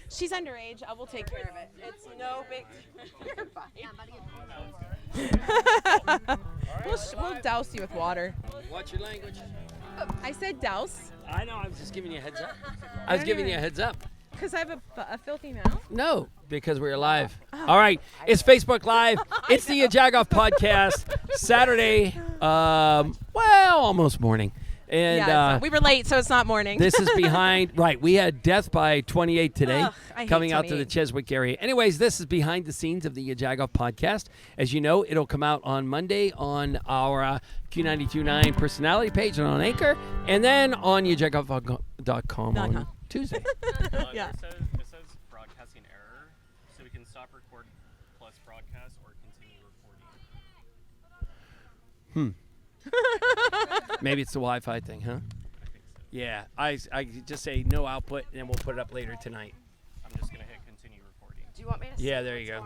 She's underage. I will take care of it. It's no big. You're fine. We'll douse you with water. Watch your language. I said douse. I know. I was just giving you a heads up. I was giving you a heads up. Because I have a filthy mouth? No, because we're live. All right. It's Facebook Live. It's the YaJagoff Podcast. Saturday, almost morning. And we were late, so it's not morning. This is behind. Right. We had Death by 28 today coming out to the 28. Cheswick area. Anyways, this is behind the scenes of the YaJagoff Podcast. As you know, it'll come out on Monday on our Q92.9 personality page and on Anchor, and then on YaJagoff.com on Tuesday. Yeah. It says broadcasting error, so we can stop record plus broadcast or continue recording. Maybe it's the Wi-Fi thing, huh? I think so. Yeah. I just say no output, and then we'll put it up later tonight. I'm just going to hit continue recording. Do you want me to Yeah, there you go.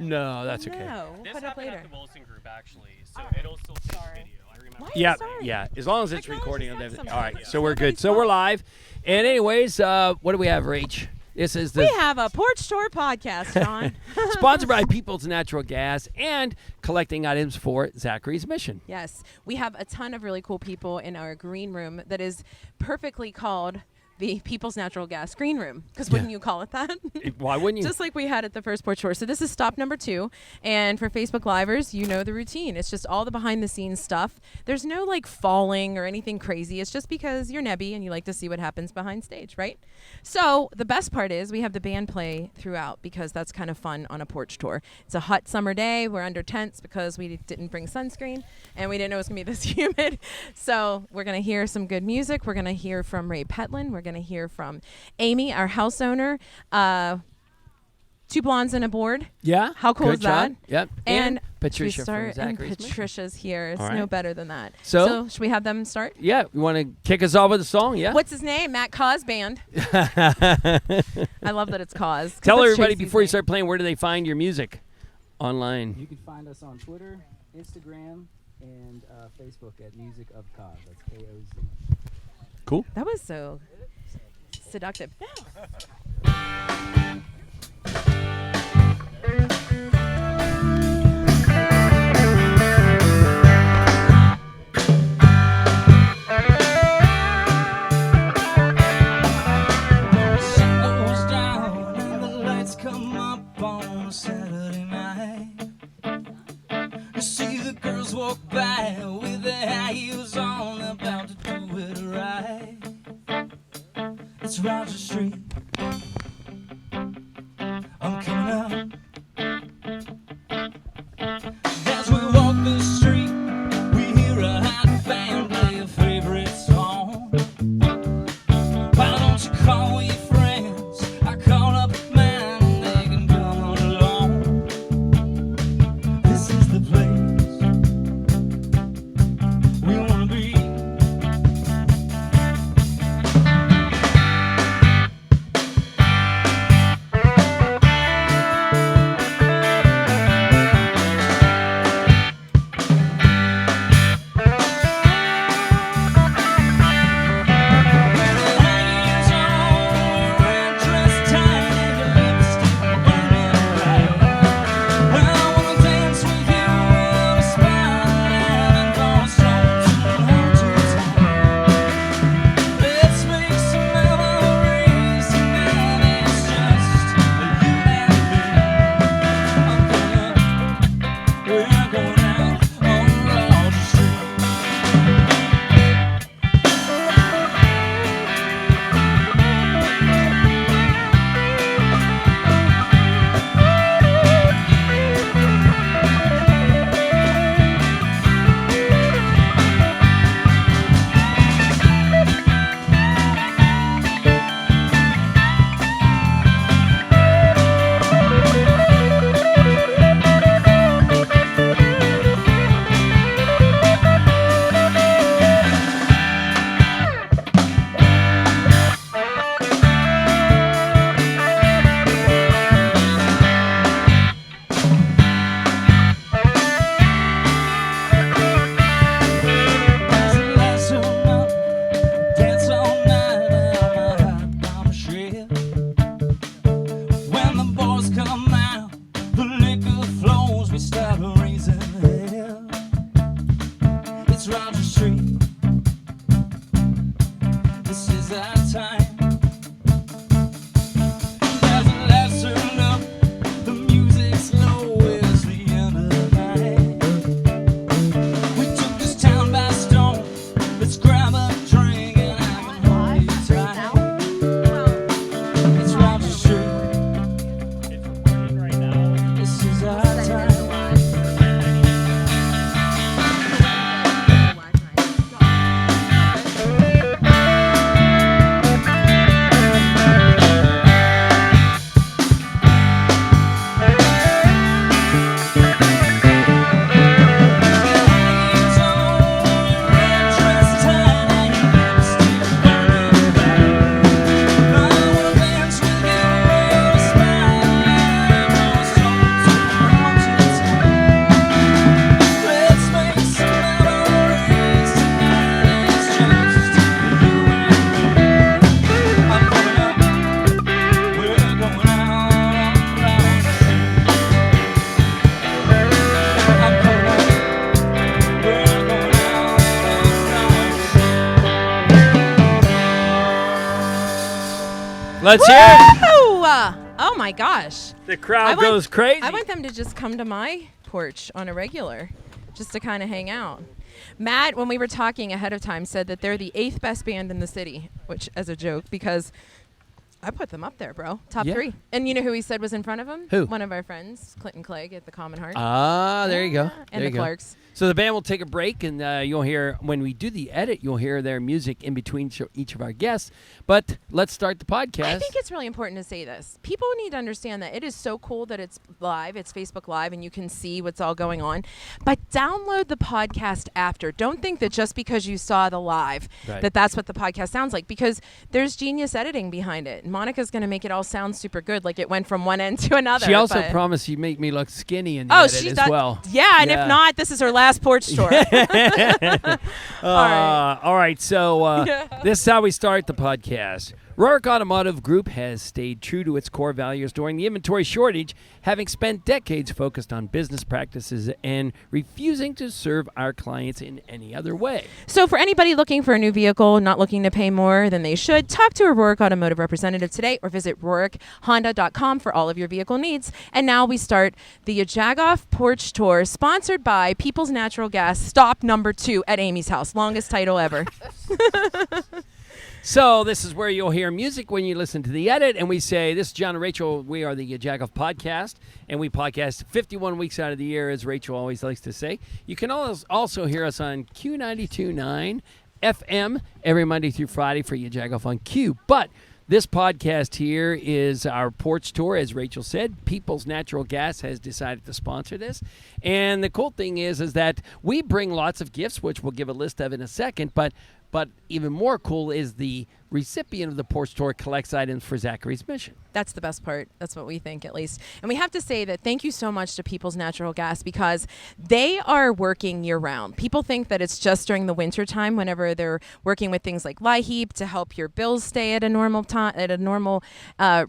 No, that's okay. No, we'll This put it up happened later. at the Wilson group, actually, so it'll still take video. I remember. Why? Yeah, Sorry. yeah. As long as it's Technology recording on sucks everything. sometimes. All right, Yeah. so we're good. So we're live. And anyways, what do we have, Rach? This is the We have a Porch Tour podcast, John. sponsored by People's Natural Gas and collecting items for Zachary's mission. Yes, we have a ton of really cool people in our green room that is perfectly called the People's Natural Gas Green Room. Because wouldn't you call it that? Why wouldn't you? Just like we had at the first Porch Tour. So this is stop number 2. And for Facebook Livers, you know the routine. It's just all the behind the scenes stuff. There's no like falling or anything crazy. It's just because you're Nebby and you like to see what happens behind stage, right? So the best part is we have the band play throughout because that's kind of fun on a Porch Tour. It's a hot summer day. We're under tents because we didn't bring sunscreen and we didn't know it was going to be this humid. So we're going to hear some good music. We're going to hear from Ray Petelin. We're going to hear from Amy, our house owner. 2 blondes and a board. Yeah. How cool Good is that? job. Yep. And Patricia should we from start? And Zachary's mission. Patricia's here. It's All right. no better than that. So should we have them start? Yeah. You want to kick us off with a song? Yeah. What's his name? Matt Cause Band. I love that it's Cause. 'cause Tell that's everybody Tracy's before you name. start playing, where do they find your music online? You can find us on Twitter, Instagram, and Facebook at Music of Cause. That's KOZ. Cool. That was so seductive. Sun goes down and the lights come up on a Saturday night. You see the girls walk by with their high heels on, about to do it right. It's Roger Street. I'm coming out. As we walk the street, we hear a hot band play a favorite song. Why don't you call your friends? I call up mine and they can come on along. This is the place we wanna be. Let's hear it. Woo! Oh my gosh. The crowd goes crazy. I want them to just come to my porch on a regular, just to kind of hang out. Matt, when we were talking ahead of time, said that they're the 8th best band in the city, which as a joke, because I put them up there, bro. Top 3. And you know who he said was in front of him? Who? One of our friends, Clinton Clegg at the Common Heart. Ah, there you go. And there the Clarks. So the band will take a break, and you'll hear, when we do the edit, you'll hear their music in between each of our guests. But let's start the podcast. I think it's really important to say this. People need to understand that it is so cool that it's live, it's Facebook Live, and you can see what's all going on. But download the podcast after. Don't think that just because you saw the live, that that's what the podcast sounds like, because there's genius editing behind it. Monica's going to make it all sound super good, like it went from one end to another. She also promised she'd make me look skinny in the edit as well. Yeah, and if not, this is her last porch tour. All right, so this is how we start the podcast. Rourke Automotive Group has stayed true to its core values during the inventory shortage, having spent decades focused on business practices and refusing to serve our clients in any other way. So for anybody looking for a new vehicle, not looking to pay more than they should, talk to a Rourke Automotive representative today or visit RourkeHonda.com for all of your vehicle needs. And now we start the YaJagoff Porch Tour, sponsored by People's Natural Gas, stop number 2 at Amy's house. Longest title ever. So this is where you'll hear music when you listen to the edit, and we say, this is John and Rachel, we are the YaJagoff Podcast, and we podcast 51 weeks out of the year, as Rachel always likes to say. You can also hear us on Q92.9 FM every Monday through Friday for YaJagoff on Q. But this podcast here is our porch tour, as Rachel said. People's Natural Gas has decided to sponsor this. And the cool thing is that we bring lots of gifts, which we'll give a list of in a second, but even more cool is the recipient of the porch tour collects items for Zachary's mission. That's the best part. That's what we think, at least. And we have to say that thank you so much to People's Natural Gas, because they are working year-round. People think that it's just during the winter time, whenever they're working with things like LIHEAP to help your bills stay at a normal time, at a normal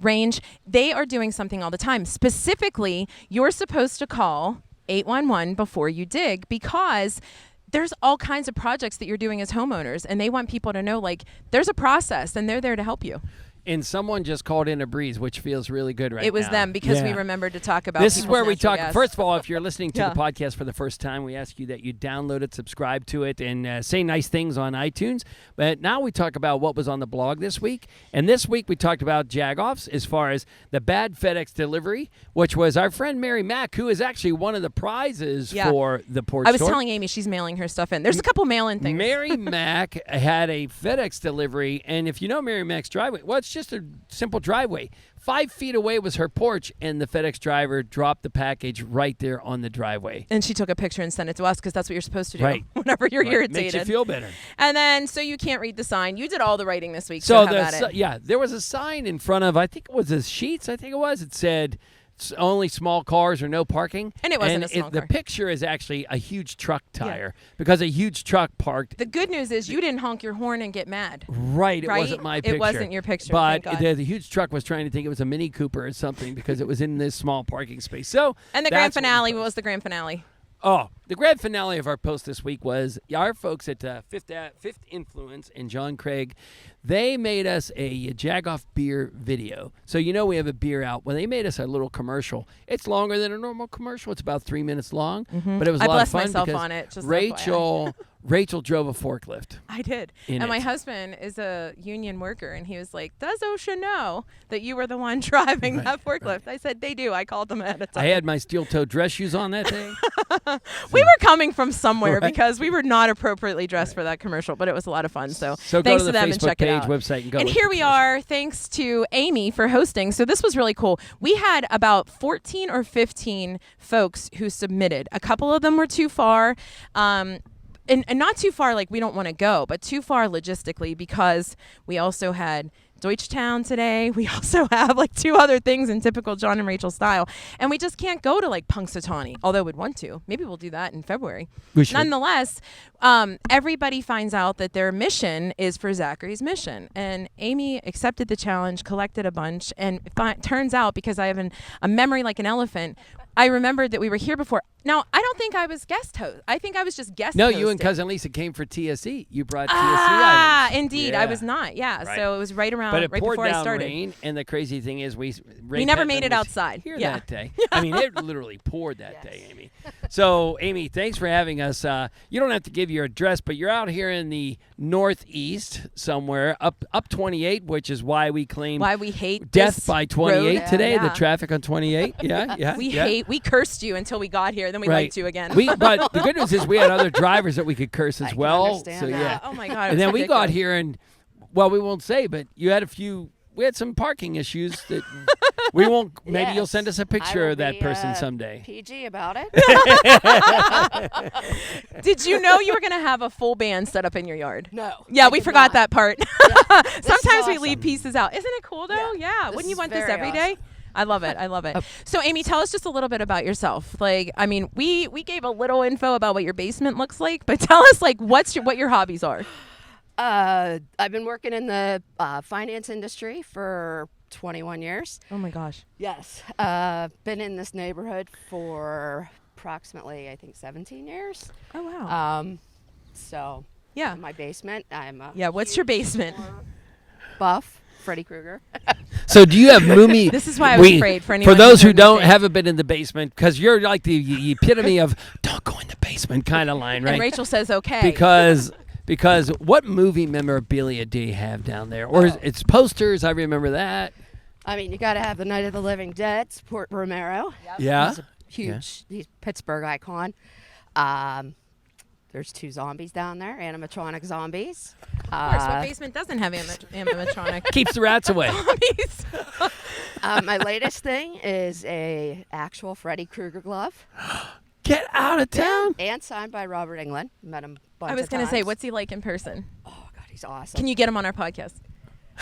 range. They are doing something all the time. Specifically, you're supposed to call 811 before you dig, because there's all kinds of projects that you're doing as homeowners, and they want people to know, like, there's a process, and they're there to help you. And someone just called in a breeze, which feels really good right now. It was them, because we remembered to talk about this is where we talk. Gas. First of all, if you're listening to the podcast for the first time, we ask you that you download it, subscribe to it, and say nice things on iTunes. But now we talk about what was on the blog this week. And this week we talked about Jagoffs, as far as the bad FedEx delivery, which was our friend Mary Mack, who is actually one of the prizes for the porch I was tour. telling Amy she's mailing her stuff in. There's a couple mail-in things. Mary Mack had a FedEx delivery, and if you know Mary Mack's driveway, well, it's just a simple driveway. 5 feet away was her porch, and the FedEx driver dropped the package right there on the driveway. And she took a picture and sent it to us, because that's what you're supposed to do whenever you're irritated. Makes you feel better. And then, so you can't read the sign. You did all the writing this week, so how about it? There was a sign in front of, I think it was the Sheets, it said, only small cars or no parking. And it wasn't a small car. The picture is actually a huge truck tire, because a huge truck parked. The good news is you didn't honk your horn and get mad. Right, it wasn't my picture. It wasn't your picture, but thank God. the huge truck was trying to think it was a Mini Cooper or something, because it was in this small parking space. So, and the grand finale, what was the grand finale? Oh, the grand finale of our post this week was our folks at Fifth Influence and John Craig. They made us a Jagoff beer video. So we have a beer out. Well, they made us a little commercial. It's longer than a normal commercial. It's about 3 minutes long, but it was a lot of fun. I blessed myself on it. Just Rachel drove a forklift. I did. And my husband is a union worker, and he was like, does OSHA know that you were the one driving that forklift? I said, they do. I called them ahead of time. I had my steel-toed dress shoes on that day. We were coming from somewhere, because we were not appropriately dressed for that commercial, but it was a lot of fun. So thanks to them, and check it out. Website and go. And here we are, thanks to Amy for hosting. So this was really cool. We had about 14 or 15 folks who submitted. A couple of them were too far. And not too far like we don't want to go, but too far logistically, because we also had Deutschtown today. We also have like 2 other things in typical John and Rachel style. And we just can't go to like Punxsutawney, although we'd want to. Maybe we'll do that in February. We should. Nonetheless, everybody finds out that their mission is for Zachary's mission. And Amy accepted the challenge, collected a bunch, and it turns out, because I have a memory like an elephant, I remembered that we were here before. Now, I don't think I was guest host. I think I was just guest No, hosting. you and Cousin Lisa came for TSE. You brought TSE Ah, items. indeed. Yeah. I was not. Yeah. Right. So it was right around, But it right poured before down I started. rain, and the crazy thing is We Ray never Petelin made it was outside. here Yeah. that day. I mean, it literally poured that day, Amy. So, Amy, thanks for having us. You don't have to give your address, but you're out here in the northeast somewhere, up 28, which is why we claim Why we hate death this by 28 road. today. Yeah. The traffic on 28. Yeah. We cursed you until we got here. Then we Right. liked you again. But the good news is we had other drivers that we could curse as I can well. understand So that. yeah. Oh my God. And then it's we got ridiculous. here and, well, we won't say, but you had we had some parking issues that we won't. Maybe you'll Yes. send us a I picture will of that be, person someday. PG about it. Did you know you were going to have a full band set up in your yard? No. Yeah, I we did forgot not. that part. This is Sometimes we awesome. leave pieces out. Isn't it cool though? Yeah. Yeah. This Wouldn't you is want this very every day? awesome. I love it. I love it. So, Amy, tell us just a little bit about yourself. Like, I mean, we gave a little info about what your basement looks like, but tell us like what your hobbies are. I've been working in the finance industry for 21 years. Oh my gosh. Yes. Been in this neighborhood for approximately, I think, 17 years. Oh wow. So Yeah. in my basement, I'm a Yeah. What's your huge basement? buff, Freddy Krueger. So do you have Moomy? This is why I was afraid for anyone For those who who heard me don't say- haven't been in the basement, because you're like the epitome of "don't go in the basement" kind of line, And right? Rachel says okay. Because what movie memorabilia do you have down there? Or it's posters? I remember that. I mean, you got to have the Night of the Living Dead, support Romero. Yeah. He's a huge he's a Pittsburgh icon. There's 2 zombies down there, animatronic zombies. Of course, what basement doesn't have animatronic Keeps the rats away. zombies? My latest thing is a actual Freddy Krueger glove, Get out of town. and signed by Robert Englund. Met him a bunch I was of going to say, times. what's he like in person? Oh God, he's awesome. Can you get him on our podcast?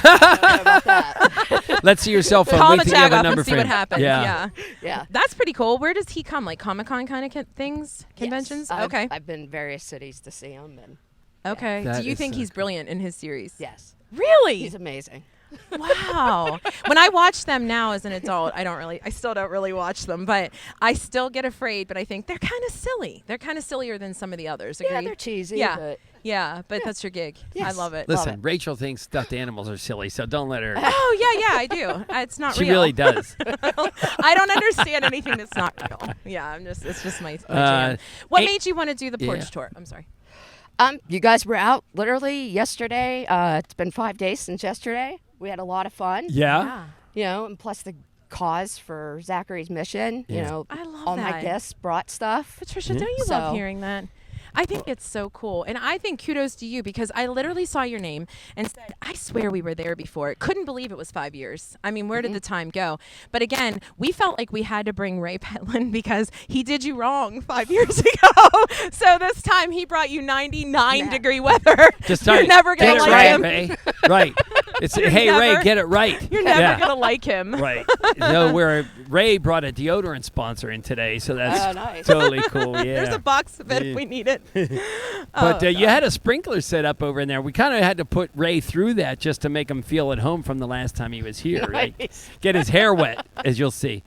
I don't know about that? Let's see your cell phone. Call him We a think you have a Jagoff number and see for what him. happens. Yeah. Yeah. That's pretty cool. Where does he come? Like Comic-Con kind of things? Conventions? Yes. Okay. I've been various cities to see him, and Okay. That Do you is think so he's cool. brilliant in his series? yes, Really? he's amazing. Wow. When I watch them now as an adult, I still don't really watch them, but I still get afraid, but I think they're kind of silly. They're kind of sillier than some of the others. Yeah, Agree? they're cheesy. Yeah. But But that's your gig. I Yes. love it. Listen, it. Rachel thinks stuffed animals are silly, so don't let her. Oh, yeah, I do. It's not She real. really does. I don't understand anything that's not real. Yeah, it's just my jam. What hey- made you want to do the porch yeah. tour? I'm sorry. you guys were out literally yesterday. It's been 5 days since yesterday. We had a lot of fun. Yeah. You know, and plus the cause for Zachary's mission. You Yeah. know, I love all that. my guests brought stuff. Patricia, don't you love So- hearing that? I think it's so cool. And I think kudos to you because I literally saw your name and said, I swear we were there before. Couldn't believe it was 5 years. I mean, where did the time go? But again, we felt like we had to bring Ray Petelin because he did you wrong 5 years ago. So this time he brought you 99-degree weather. Just You're tell you, never get going to it like right, him. Ray. Right. It's You're hey Ray, never- get it right. You're never Yeah. going to like him. Right. No, Ray brought a deodorant sponsor in today, so that's Oh, nice. totally cool. Yeah. There's a box of it if we need it. But Oh, you had a sprinkler set up over in there. We kind of had to put Ray through that just to make him feel at home from the last time he was here, right? Nice. Get his hair wet, as you'll see.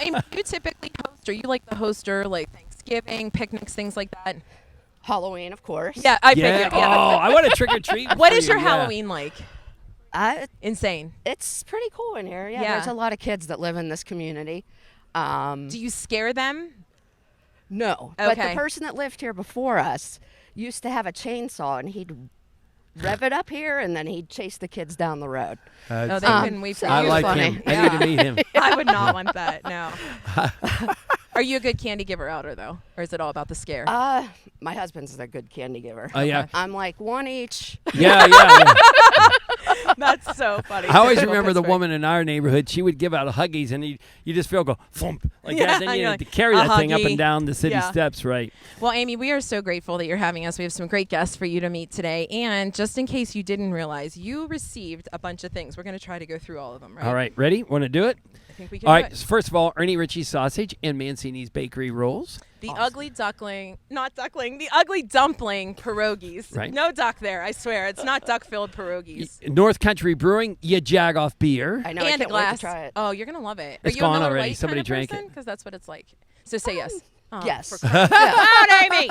Amy, you typically host, or you like the hoster, like Thanksgiving, picnics, things like that? Halloween, of course. Yeah, I Yeah. figured. Oh, Yeah. I want to trick or treat. What for is you, your yeah. Halloween like? Insane. It's pretty cool in here. Yeah, Yeah. there's a lot of kids that live in this community. Do you scare them? No, but Okay. the person that lived here before us used to have a chainsaw, and he'd rev it up here, and then he'd chase the kids down the road. Oh, they couldn't wait for so I you. was like funny. him. I need to meet him. I would not want that. No. Are you a good candy giver outer though, or is it all about the scare? My husband's a good candy giver. Oh yeah. I'm like one each. Yeah. That's so funny. I always Typical remember the Pittsburgh. woman in our neighborhood. She would give out huggies, and you just feel go thump like Yeah, that. Then you you're had to like, carry a that thing up huggy. and down the city Yeah. steps, right? Well, Amy, we are so grateful that you're having us. We have some great guests for you to meet today. And just in case you didn't realize, you received a bunch of things. We're going to try to go through all of them, right? All right, ready? Want to do it? I think we can All do right. it. First of all, Ernie Ritchie sausage and Mancini's bakery rolls. The ugly duckling, not duckling, the ugly dumpling pierogies. Right. No duck there, I swear. It's not duck-filled pierogies. North Country Brewing, YaJagoff beer. I know. I And a can't wait glass. to try it. Oh, you're going to love it. It's Are you gone a Miller already. Lite Somebody kind of drank person? it. Because that's what it's like. So say yes. Yes. Out, Amy.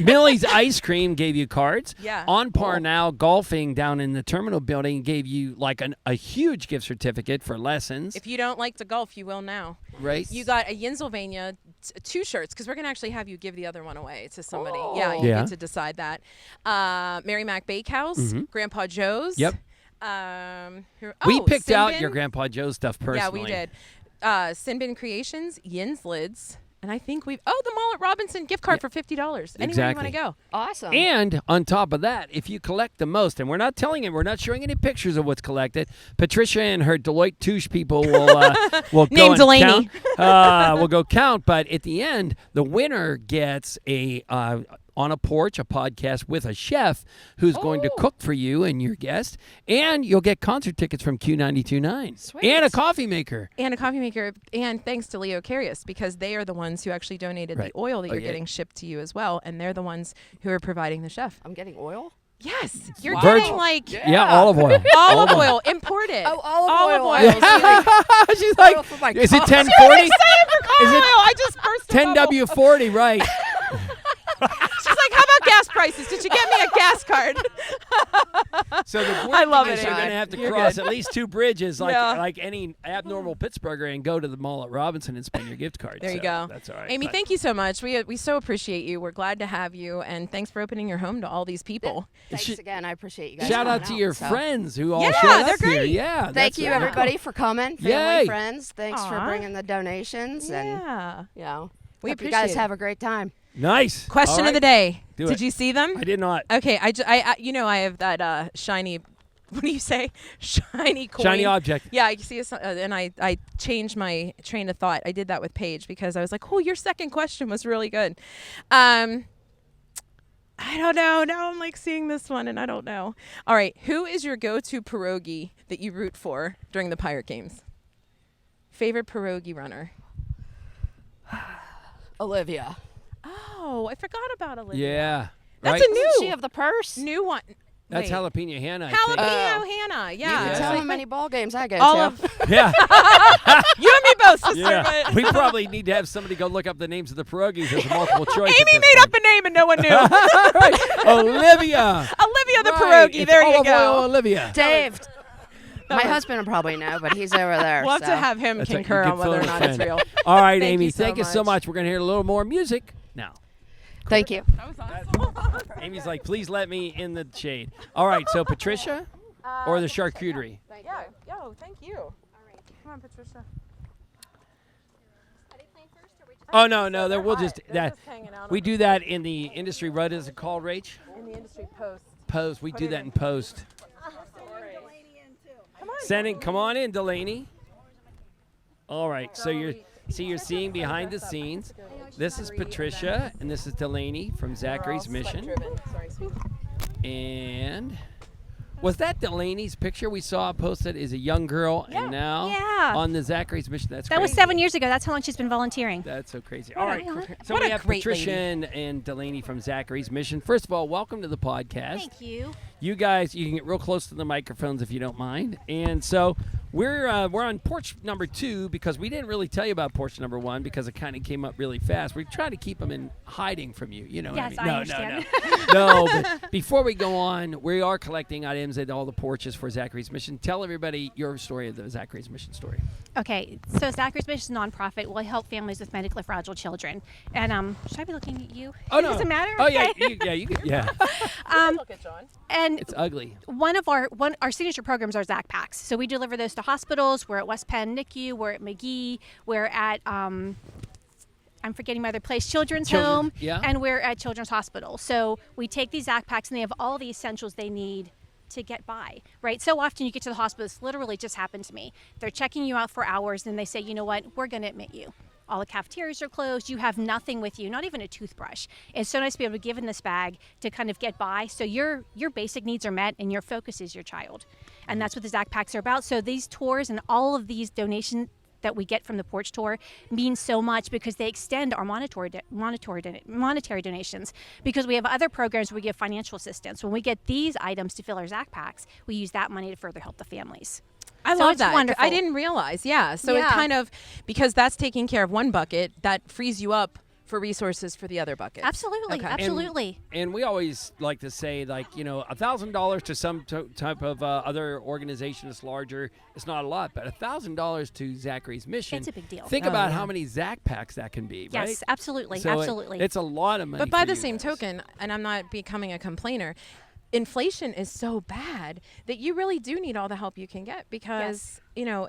Millie's Ice Cream gave you cards. Yeah. On Par Now Golfing down in the terminal building gave you like a huge gift certificate for lessons. If you don't like to golf, you will now. Right. You got a Yinsylvania 2 shirts because we're going to actually have you give the other one away to somebody. Yeah, you Yeah. get to decide that. Mary Mac Bakehouse, Grandpa Joe's. Yep. We we picked out Sinbin. your Grandpa Joe's stuff personally. Yeah, we did. Sinbin Creations, Yin's Lids. And I think the Mullet Robinson gift card for $50. Anywhere Exactly. you want to go. Awesome. And on top of that, if you collect the most, and we're not showing any pictures of what's collected. Patricia and her Deloitte Touche people will go Name and Delaney. count. We'll go count, but at the end, the winner gets a On a Porch, a podcast with a chef who's going to cook for you and your guest, and you'll get concert tickets from Q92.9 Sweet. and a coffee maker. And a coffee maker. And thanks to Leo Carius, because they are the ones who actually donated Right. the oil that you're Okay. getting shipped to you as well. And they're the ones who are providing the chef. I'm getting oil? Yes. You're Wow. getting Virgin- like Yeah, olive oil. olive oil imported. Oh, olive oil. oil. So She's like, Oil for my is it car. 1040? Is it I just burst a bubble. 10W40, right. She's like, how about gas prices? Did you get me a gas card? So the I point love is it, you're Amy. going to have to You're cross good. at least 2 bridges like Yeah. like any abnormal Pittsburgher and go to the mall at Robinson and spend your gift card. There you So go. That's all right. Amy, But thank you so much. We so appreciate you. We're glad to have you. And thanks for opening your home to all these people. Thanks Sh- again. I appreciate you guys. Shout out coming to your so. friends who all Yeah, showed they're up here. great. Yeah. Thank that's you, really everybody, cool. for coming. Family, Yay. friends. Thanks for Aw. bringing the donations. And, Yeah. you know, We hope you guys appreciate it. have a great time. Nice. Question All of the right. day. Do Did it. you see them? I did not. Okay, I have that shiny, what do you say? Shiny coin. Shiny object. Yeah, you see, and I changed my train of thought. I did that with Paige because I was like, oh, your second question was really good. I don't know. Now I'm like seeing this one and I don't know. All right, who is your go-to pierogi that you root for during the Pirate games? Favorite pierogi runner? Olivia. Oh, I forgot about Olivia. Yeah. That's right? a new Isn't she of the purse? new one. That's Wait. jalapeno Hannah. I Jalapeno Oh. Hannah. You Yeah. can Yeah. tell Like, how many ball games I go all to. of think. Yeah. you and me both, sister. Yeah. but- We probably need to have somebody go look up the names of the pierogies as a multiple choice. at Amy this made point. up a name and no one knew. Right. Olivia. Olivia the Right. pierogi. It's There you olive go. oil Olivia. Dave. My husband will probably know, but he's over there. We'll have so. to have him That's right, you concur can on whether or phone a not it's friend. real. All right, Thank Amy. you so Thank you so much. much. We're going to hear a little more music now. Thank you. That was awesome. Amy's like, please let me in the shade. All right, so Patricia or the charcuterie? Yeah. Yo, thank you. All right. Come on, Patricia. Oh, no, we'll just, They're just hanging out we on do that in the industry. What is it called, Rach? in the industry post. Post. We do that in post. Come on in, Delaney. All right, so you're seeing behind the scenes. This is Patricia, and this is Delaney from Zachary's Mission. Sorry, sweet. And was that Delaney's picture we saw posted as a young girl, and now Yeah. on the Zachary's Mission? That's That was crazy. 7 years ago. That's how long she's been volunteering. That's so crazy. All right, so What we a have great Patricia lady. and Delaney from Zachary's Mission. First of all, welcome to the podcast. Thank you. You guys, you can get real close to the microphones if you don't mind. And so we're on porch number 2 because we didn't really tell you about porch number 1 because it kind of came up really fast. We try to keep them in hiding from you. You know Yes, what I mean? I understand. No, but before we go on, we are collecting items at all the porches for Zachary's Mission. Tell everybody your story of the Zachary's Mission story. Okay, so Zachary's Mission is a nonprofit. Will help families with medically fragile children. And should I be looking at you? Oh no, Does it matter? Oh yeah, Okay. you can, yeah. Look at John. And It's ugly. one of our signature programs are Zach Packs. So we deliver those to hospitals. We're at West Penn NICU. We're at McGee. We're at I'm forgetting my other place, Children's Home, yeah. and we're at Children's Hospital. So we take these Zach Packs and they have all the essentials they need to get by, right? So often you get to the hospital, this literally just happened to me. They're checking you out for hours and they say, you know what, we're going to admit you. All the cafeterias are closed. You have nothing with you, not even a toothbrush. It's so nice to be able to give in this bag to kind of get by. So your basic needs are met and your focus is your child. And that's what the Zach Packs are about. So these tours and all of these donations that we get from the porch tour mean so much because they extend our monetary donations, because we have other programs where we give financial assistance. When we get these items to fill our Zach Packs, we use that money to further help the families. I So love it's that. wonderful. I didn't realize. Yeah. So it Yeah. kind of, because that's taking care of one bucket, that frees you up for resources for the other buckets. Absolutely. Okay. Absolutely. And we always like to say, like, $1,000 to some type of other organization that's larger, it's not a lot, but $1,000 to Zachary's mission. It's a big deal. Think Oh, about yeah. how many Zach packs that can be, right? Yes, absolutely. So absolutely. it's a lot of money. But by for the you same guys. token, and I'm not becoming a complainer, inflation is so bad that you really do need all the help you can get because,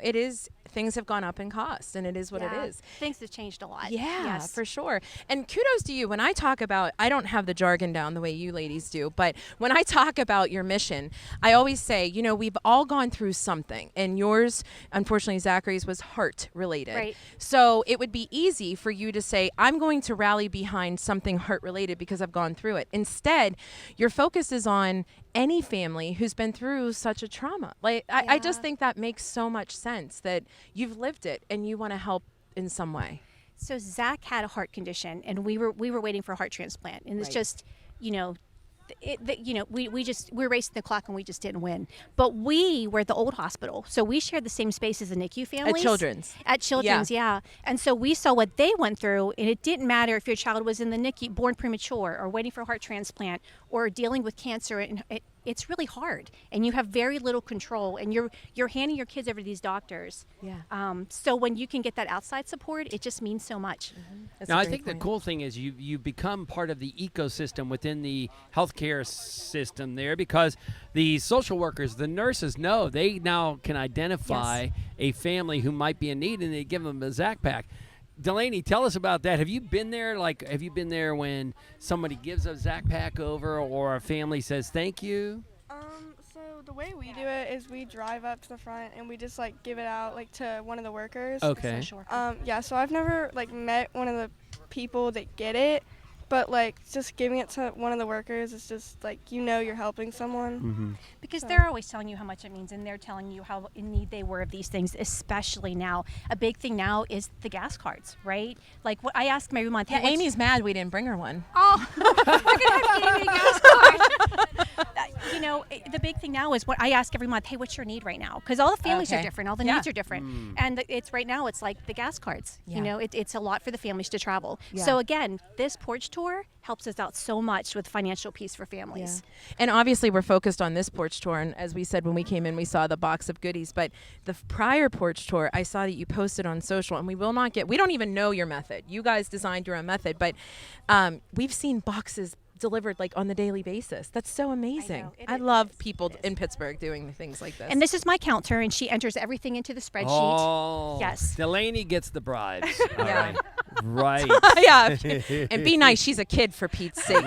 it is, things have gone up in cost and it is what Yeah, it is. Things have changed a lot. Yeah, Yes. for sure. And kudos to you. When I talk about, I don't have the jargon down the way you ladies do, but when I talk about your mission, I always say, we've all gone through something. And yours, unfortunately, Zachary's was heart related. Right. So it would be easy for you to say, I'm going to rally behind something heart related because I've gone through it. Instead, your focus is on any family who's been through such a trauma. Like, I just think that makes so much sense that you've lived it and you want to help in some way. So Zach had a heart condition, and we were waiting for a heart transplant, and it's Right. just, we were racing the clock and we just didn't win. But we were at the old hospital, so we shared the same space as the NICU families. At Children's, yeah. And so we saw what they went through, and it didn't matter if your child was in the NICU, born premature, or waiting for a heart transplant, or dealing with cancer. And it's really hard, and you have very little control, and you're handing your kids over to these doctors. Yeah. So when you can get that outside support, it just means so much. That's Now, a I great think the point. cool thing is you become part of the ecosystem within the healthcare system there, because the social workers, the nurses know they now can identify a family who might be in need, and they give them a Zach pack. Delaney, tell us about that. Have you been there? Have you been there when somebody gives a Zach pack over, or a family says thank you? So the way we do it is we drive up to the front and we just give it out to one of the workers. Okay. So I've never met one of the people that get it, but just giving it to one of the workers is just you're helping someone. Mm-hmm. Because they're always telling you how much it means, and they're telling you how in need they were of these things, especially now. A big thing now is the gas cards, right? What I asked my roommate, Yeah, Amy's mad we didn't bring her one. Oh, we're going to have Amy a gas card. The big thing now is what I ask every month, hey, what's your need right now? Because all the families are Okay. different, all the Yeah. needs are different. And it's right now, it's the gas cards. Yeah. It's a lot for the families to travel. Yeah. So again, this porch tour helps us out so much with financial peace for families. And obviously we're focused on this porch tour, and as we said when we came in, we saw the box of goodies, but the prior porch tour, I saw that you posted on social, and we don't even know your method. You guys designed your own method, but we've seen boxes delivered on the daily basis. That's so amazing. know. It I is. love people It is. in Pittsburgh doing things like this. And this is my counter, and she enters everything into the spreadsheet. Oh, Yes. Delaney gets the bribes. All Yeah. right. yeah, and be nice. She's a kid, for Pete's sake.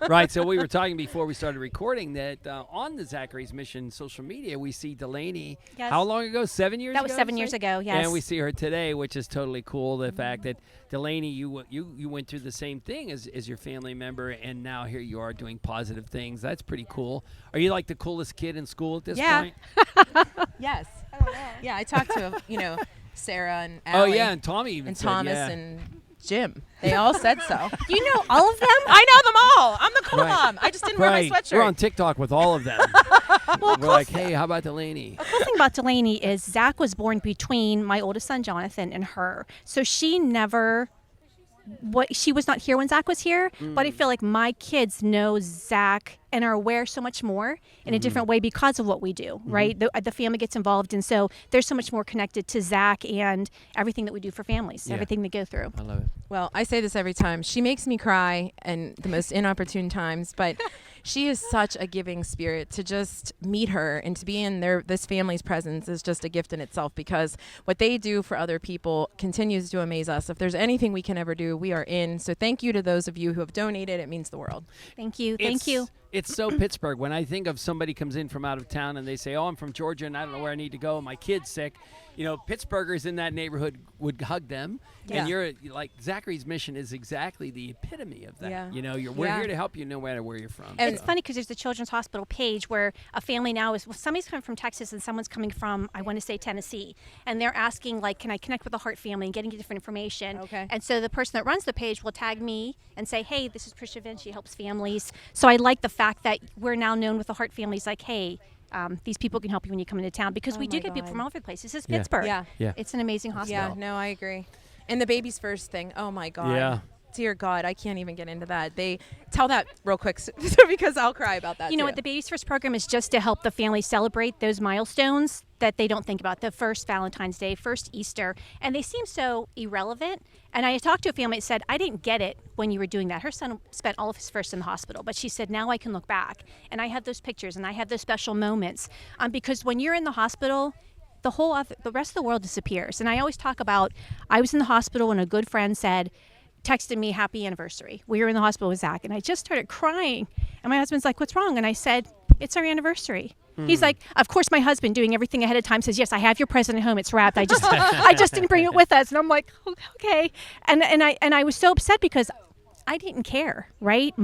Right. So we were talking before we started recording that on the Zachary's Mission social media, we see Delaney. Yes. How long ago? 7 years ago? That was 7 years ago, yes. And we see her today, which is totally cool. The fact that Delaney, you went through the same thing as your family member, and now here you are doing positive things. That's pretty cool. Are you the coolest kid in school at this Yeah. point? Yes. I don't know. Yeah, I talked to Sarah and Oh Allie yeah, and Tommy even and said, Thomas yeah. and Jim. They all said so. You know all of them? I know them all. I'm the cool Right. mom. I just didn't wear my sweatshirt. We're on TikTok with all of them. We're like, hey, how about Delaney? The cool thing about Delaney is Zach was born between my oldest son, Jonathan, and her. So she never... she was not here when Zach was here, but I feel like my kids know Zach and are aware so much more in a different way because of what we do, right? The family gets involved, and so they're so much more connected to Zach and everything that we do for families, Yeah. everything they go through. I love it. Well, I say this every time. She makes me cry in the most inopportune times, but she is such a giving spirit. To just meet her and to be in this family's presence is just a gift in itself, because what they do for other people continues to amaze us. If there's anything we can ever do, we are in. So thank you to those of you who have donated. It means the world. Thank you. Thank you. It's so Pittsburgh. When I think of somebody comes in from out of town and they say, oh, I'm from Georgia and I don't know where I need to go, my kid's sick, Pittsburghers in that neighborhood would hug them. Yeah. And you're Zachary's Mission is exactly the epitome of that. Yeah. We're Yeah. here to help you no matter where you're from. And It's funny because there's the Children's Hospital page where a family now somebody's coming from Texas and someone's coming from, I want to say, Tennessee. And they're asking, can I connect with the Heart family and getting different information? Okay. And so the person that runs the page will tag me and say, hey, this is Prisha Vin. She helps families. So I like the fact that we're now known with the Heart families, hey, these people can help you when you come into town because we do my get people God. from all over the place. This is Yeah. Pittsburgh. Yeah. Yeah. It's an amazing hospital. Yeah, no, I agree. And the baby's first thing. Oh my God. Yeah. Dear God, I can't even get into that. They tell that real quick because I'll cry about that. You know too. what? The Baby's First program is just to help the family celebrate those milestones that they don't think about. The first Valentine's Day, first Easter. And they seem so irrelevant. And I talked to a family that said, I didn't get it when you were doing that. Her son spent all of his first in the hospital. But she said, now I can look back. And I have those pictures and I have those special moments. Because when you're in the hospital, the rest of the world disappears. And I always talk about, I was in the hospital and a good friend texted me happy anniversary. We were in the hospital with Zach and I just started crying. And my husband's like, what's wrong? And I said, it's our anniversary. He's like, of course, my husband doing everything ahead of time says, yes, I have your present at home. It's wrapped. I just didn't bring it with us. And I'm like, okay. And I was so upset because I didn't care, right?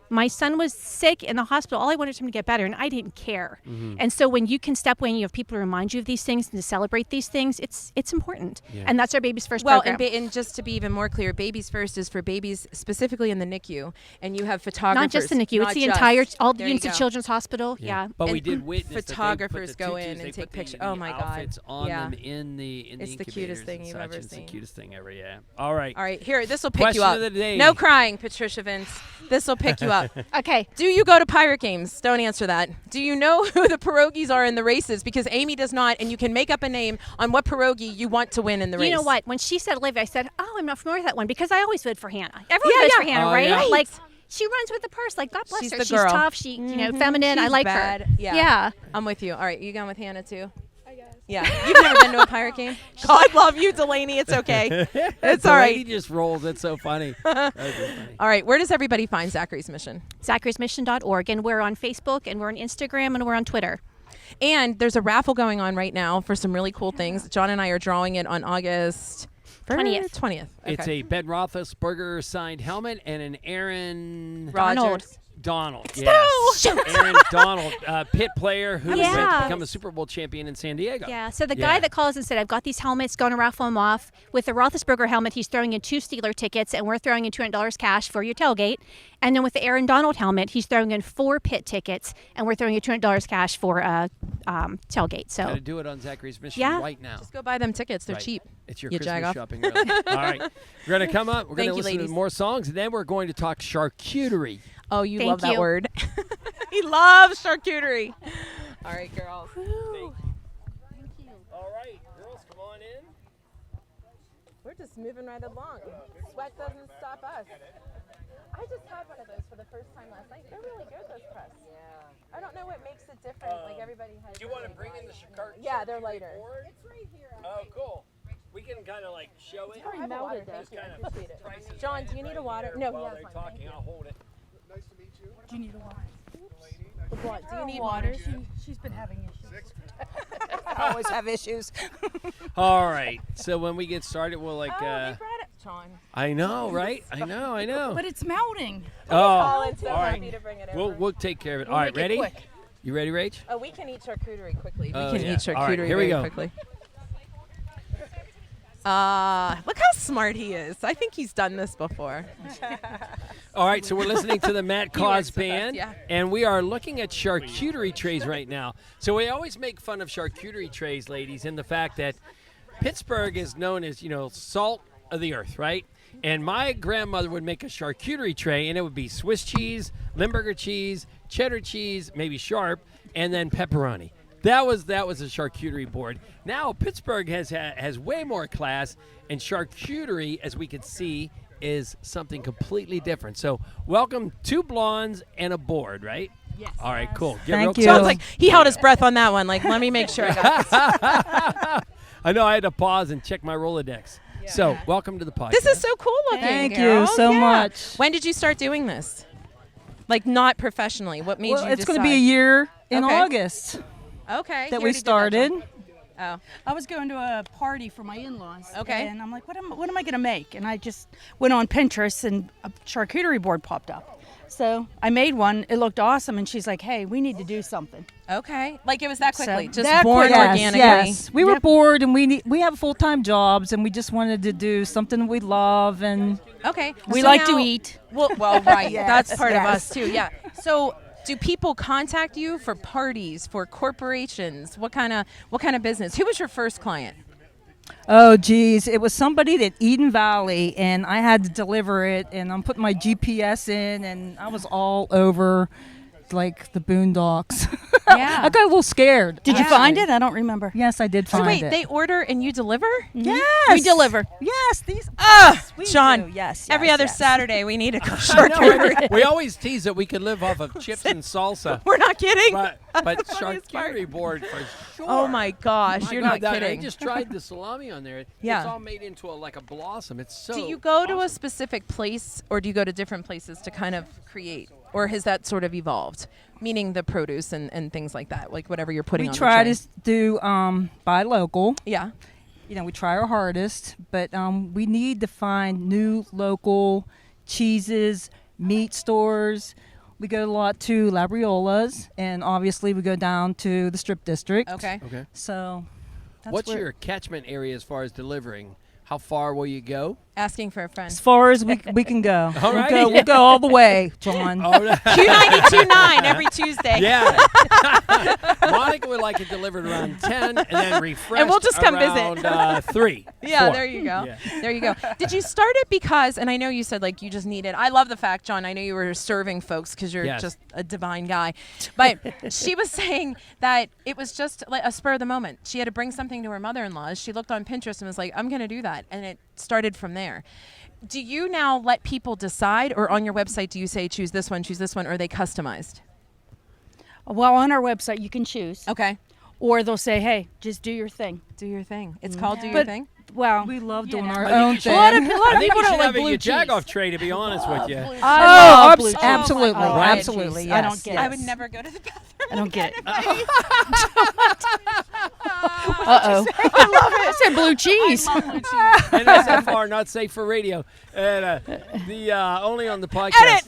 My son was sick in the hospital. All I wanted him to get better, and I didn't care. And so when you can step away and you have people to remind you of these things and to celebrate these things, it's important. Yeah. And that's our Baby's First Well, program. and just to be even more clear, Babies First is for babies specifically in the NICU, and you have photographers. Not just the NICU. Not It's the just. entire, all the There you units of go. Children's Hospital. Yeah. But we And did witness that they put photographers the go tutus, in they and take put the- pictures. the Oh my God. outfits on Yeah. them in the It's the cutest incubators thing and you've such. ever It's seen. the cutest thing ever. Yeah. All right. All right, here, this will pick Question you up. of the day. No crying, Patricia Vince. This will pick you up. Okay. Do you go to pirate games? Don't answer that. Do you know who the pierogies are in the races? Because Amy does not, and you can make up a name on what pierogi you want to win in the race. You know what? When she said Olivia, I said, oh, I'm not familiar with that one because I always vote for Hannah. Everyone votes for Hannah, Oh, right? yeah. Like, she runs with the purse. Like, God bless She's her. the She's girl. tough. She, feminine. I She's like bad. her. Yeah. I'm with you. All right, you going with Hannah too? I guess. Yeah. You've never been to a pirate game? God love you, Delaney. It's okay. It's all Delaney right. just rolls. It's so funny. That's so funny. All right, where does everybody find Zachary's Mission? Zachary'sMission.org. And we're on Facebook and we're on Instagram and we're on Twitter. And there's a raffle going on right now for some really cool things. John and I are drawing it on August 20th. 20th. Okay. It's a Ben Roethlisberger signed helmet and an Aaron Rogers. Donald. Yes. Aaron Donald, Pitt player who Yeah. went to become a Super Bowl champion in San Diego. Yeah, so the Yeah. guy that calls and said, I've got these helmets, going to raffle them off. With the Roethlisberger helmet, he's throwing in 2 Steeler tickets, and we're throwing in $200 cash for your tailgate. And then with the Aaron Donald helmet, he's throwing in 4 Pitt tickets, and we're throwing in $200 cash for a tailgate. So Gotta do it on Zachary's Mission Yeah. right now. Just go buy them tickets. They're Right. cheap. It's your You Christmas Jagoff. shopping rally. All right. We're going to come up. We're going Thank to you, listen to ladies. more songs, and then we're going to talk charcuterie. Oh, you Thank love that you. word. He loves charcuterie. All right, girls. All right. Girls, come on in. We're just moving right along. Sweat doesn't stop us. I just had one of those for the first time last night. They're really good, those press. Yeah. I don't know what makes it different. Like everybody has. Do you want to bring in the charcuterie? Yeah, they're lighter. It's right here. Oh, cool. We can kind of like show it. I have a water. Thank you. I kind of appreciate it. prices John, do you need a water? No, he While has they're one. talking, Thank I'll hold it. you. What? Do you need water? She's been having issues. I always have issues. All right. So when we get started, we'll like. Oh, they brought it, John. I know, right? I know. But it's melting. Oh, Colin's so all happy right. to bring it over. We'll take care of it. We'll All right, make it ready? quick. You ready, Rach? Oh, we can eat charcuterie quickly. Oh, We can yeah. eat charcuterie All right, here we very go. quickly. Look how smart he is. I think he's done this before. All right, so we're listening to the Matt He Cause works with us, Band, yeah. and we are looking at charcuterie trays right now. So we always make fun of charcuterie trays, ladies, in the fact that Pittsburgh is known as, salt of the earth, right? And my grandmother would make a charcuterie tray, and it would be Swiss cheese, Limburger cheese, cheddar cheese, maybe sharp, and then pepperoni. That was a charcuterie board. Now Pittsburgh has way more class, and charcuterie, as we can see, is something completely different. So welcome 2 blondes and a board, right? Yes. All right, cool. Get Thank real you. Sounds like he held his breath on that one. Like, let me make sure I got this. I know I had to pause and check my Rolodex. So welcome to the podcast. This is so cool looking. Thank you girls. so Yeah. much. When did you start doing this? Like, not professionally. What made Well, you it's going to decide? be a year in Okay. August Okay. that you we already did that, started. John. Oh. I was going to a party for my in-laws. Okay. And I'm like, what am I going to make? And I just went on Pinterest and a charcuterie board popped up. So I made one. It looked awesome. And she's like, hey, we need to do something. Okay. Like, it was that quickly. So Just that born quick- organically. Yes. We were Yep. bored and we have full-time jobs and we just wanted to do something we love and Okay. we So like to now- eat. Well, right. Yes, That's part of yes. us, too. Yeah. So Do people contact you for parties, for corporations? What kind of business? Who was your first client? Oh, geez. It was somebody at Eden Valley, and I had to deliver it, and I'm putting my GPS in, and I was all over, like, the boondocks. Yeah. I got a little scared. Did you find it? I don't remember. Yes, I did So find wait, it. they order and you deliver? Yes. We deliver. Yes, these. Ah, we John. do. Yes. Every yes, other yes. Saturday we need a I know, charcuterie. we always tease that we could live off of chips and salsa. We're not kidding. But funniest part. charcuterie board for sure. Oh my gosh, My you're God, not I kidding. just tried the salami on there. Yeah. It's all made into like a blossom. It's so Do you go to a awesome. specific place, or do you go to different places to kind of create, or has that sort of evolved? Meaning the produce and things like that, like whatever you're putting We on try the tray. to do buy local. Yeah. You know, we try our hardest, but we need to find new local cheeses, meat stores. We go a lot to Labriola's, and obviously we go down to the Strip District. Okay. Okay. So that's What's where, your catchment area as far as delivering? How far will you go? Asking for a friend. as far as we can go. All right. We'll go all the way, John. Oh, no. Q92.9 every Tuesday. Yeah. Monica would like it delivered around 10 and then refreshed And we'll just come visit. around 3. Yeah, 4. there you go. Yeah. There you go. Did you start it because, and I know you said like you just needed, I love the fact, John, I know you were serving folks because you're Yes. just a divine guy. But she was saying that it was just like a spur of the moment. She had to bring something to her mother-in-law. She looked on Pinterest and was like, I'm going to do that. And it started from there. Do you now let people decide, or on your website do you say choose this one, or are they customized? Well, on our website, you can choose. Okay. Or they'll say, hey, just do your thing. Do your thing. It's called Do Your But- Thing? Well, We love you doing know. our I think own you should- thing. A lot of I think people you don't should like have blue a cheese. Jagoff tray, to be honest with you. I Oh, love blue cheese. absolutely, I love absolutely, cheese. I don't yes, get yes. I would never go to the bathroom. I don't get it. Uh-oh. I love it. I said blue cheese. I love blue cheese. NSFR, not safe for radio. And only on the podcast.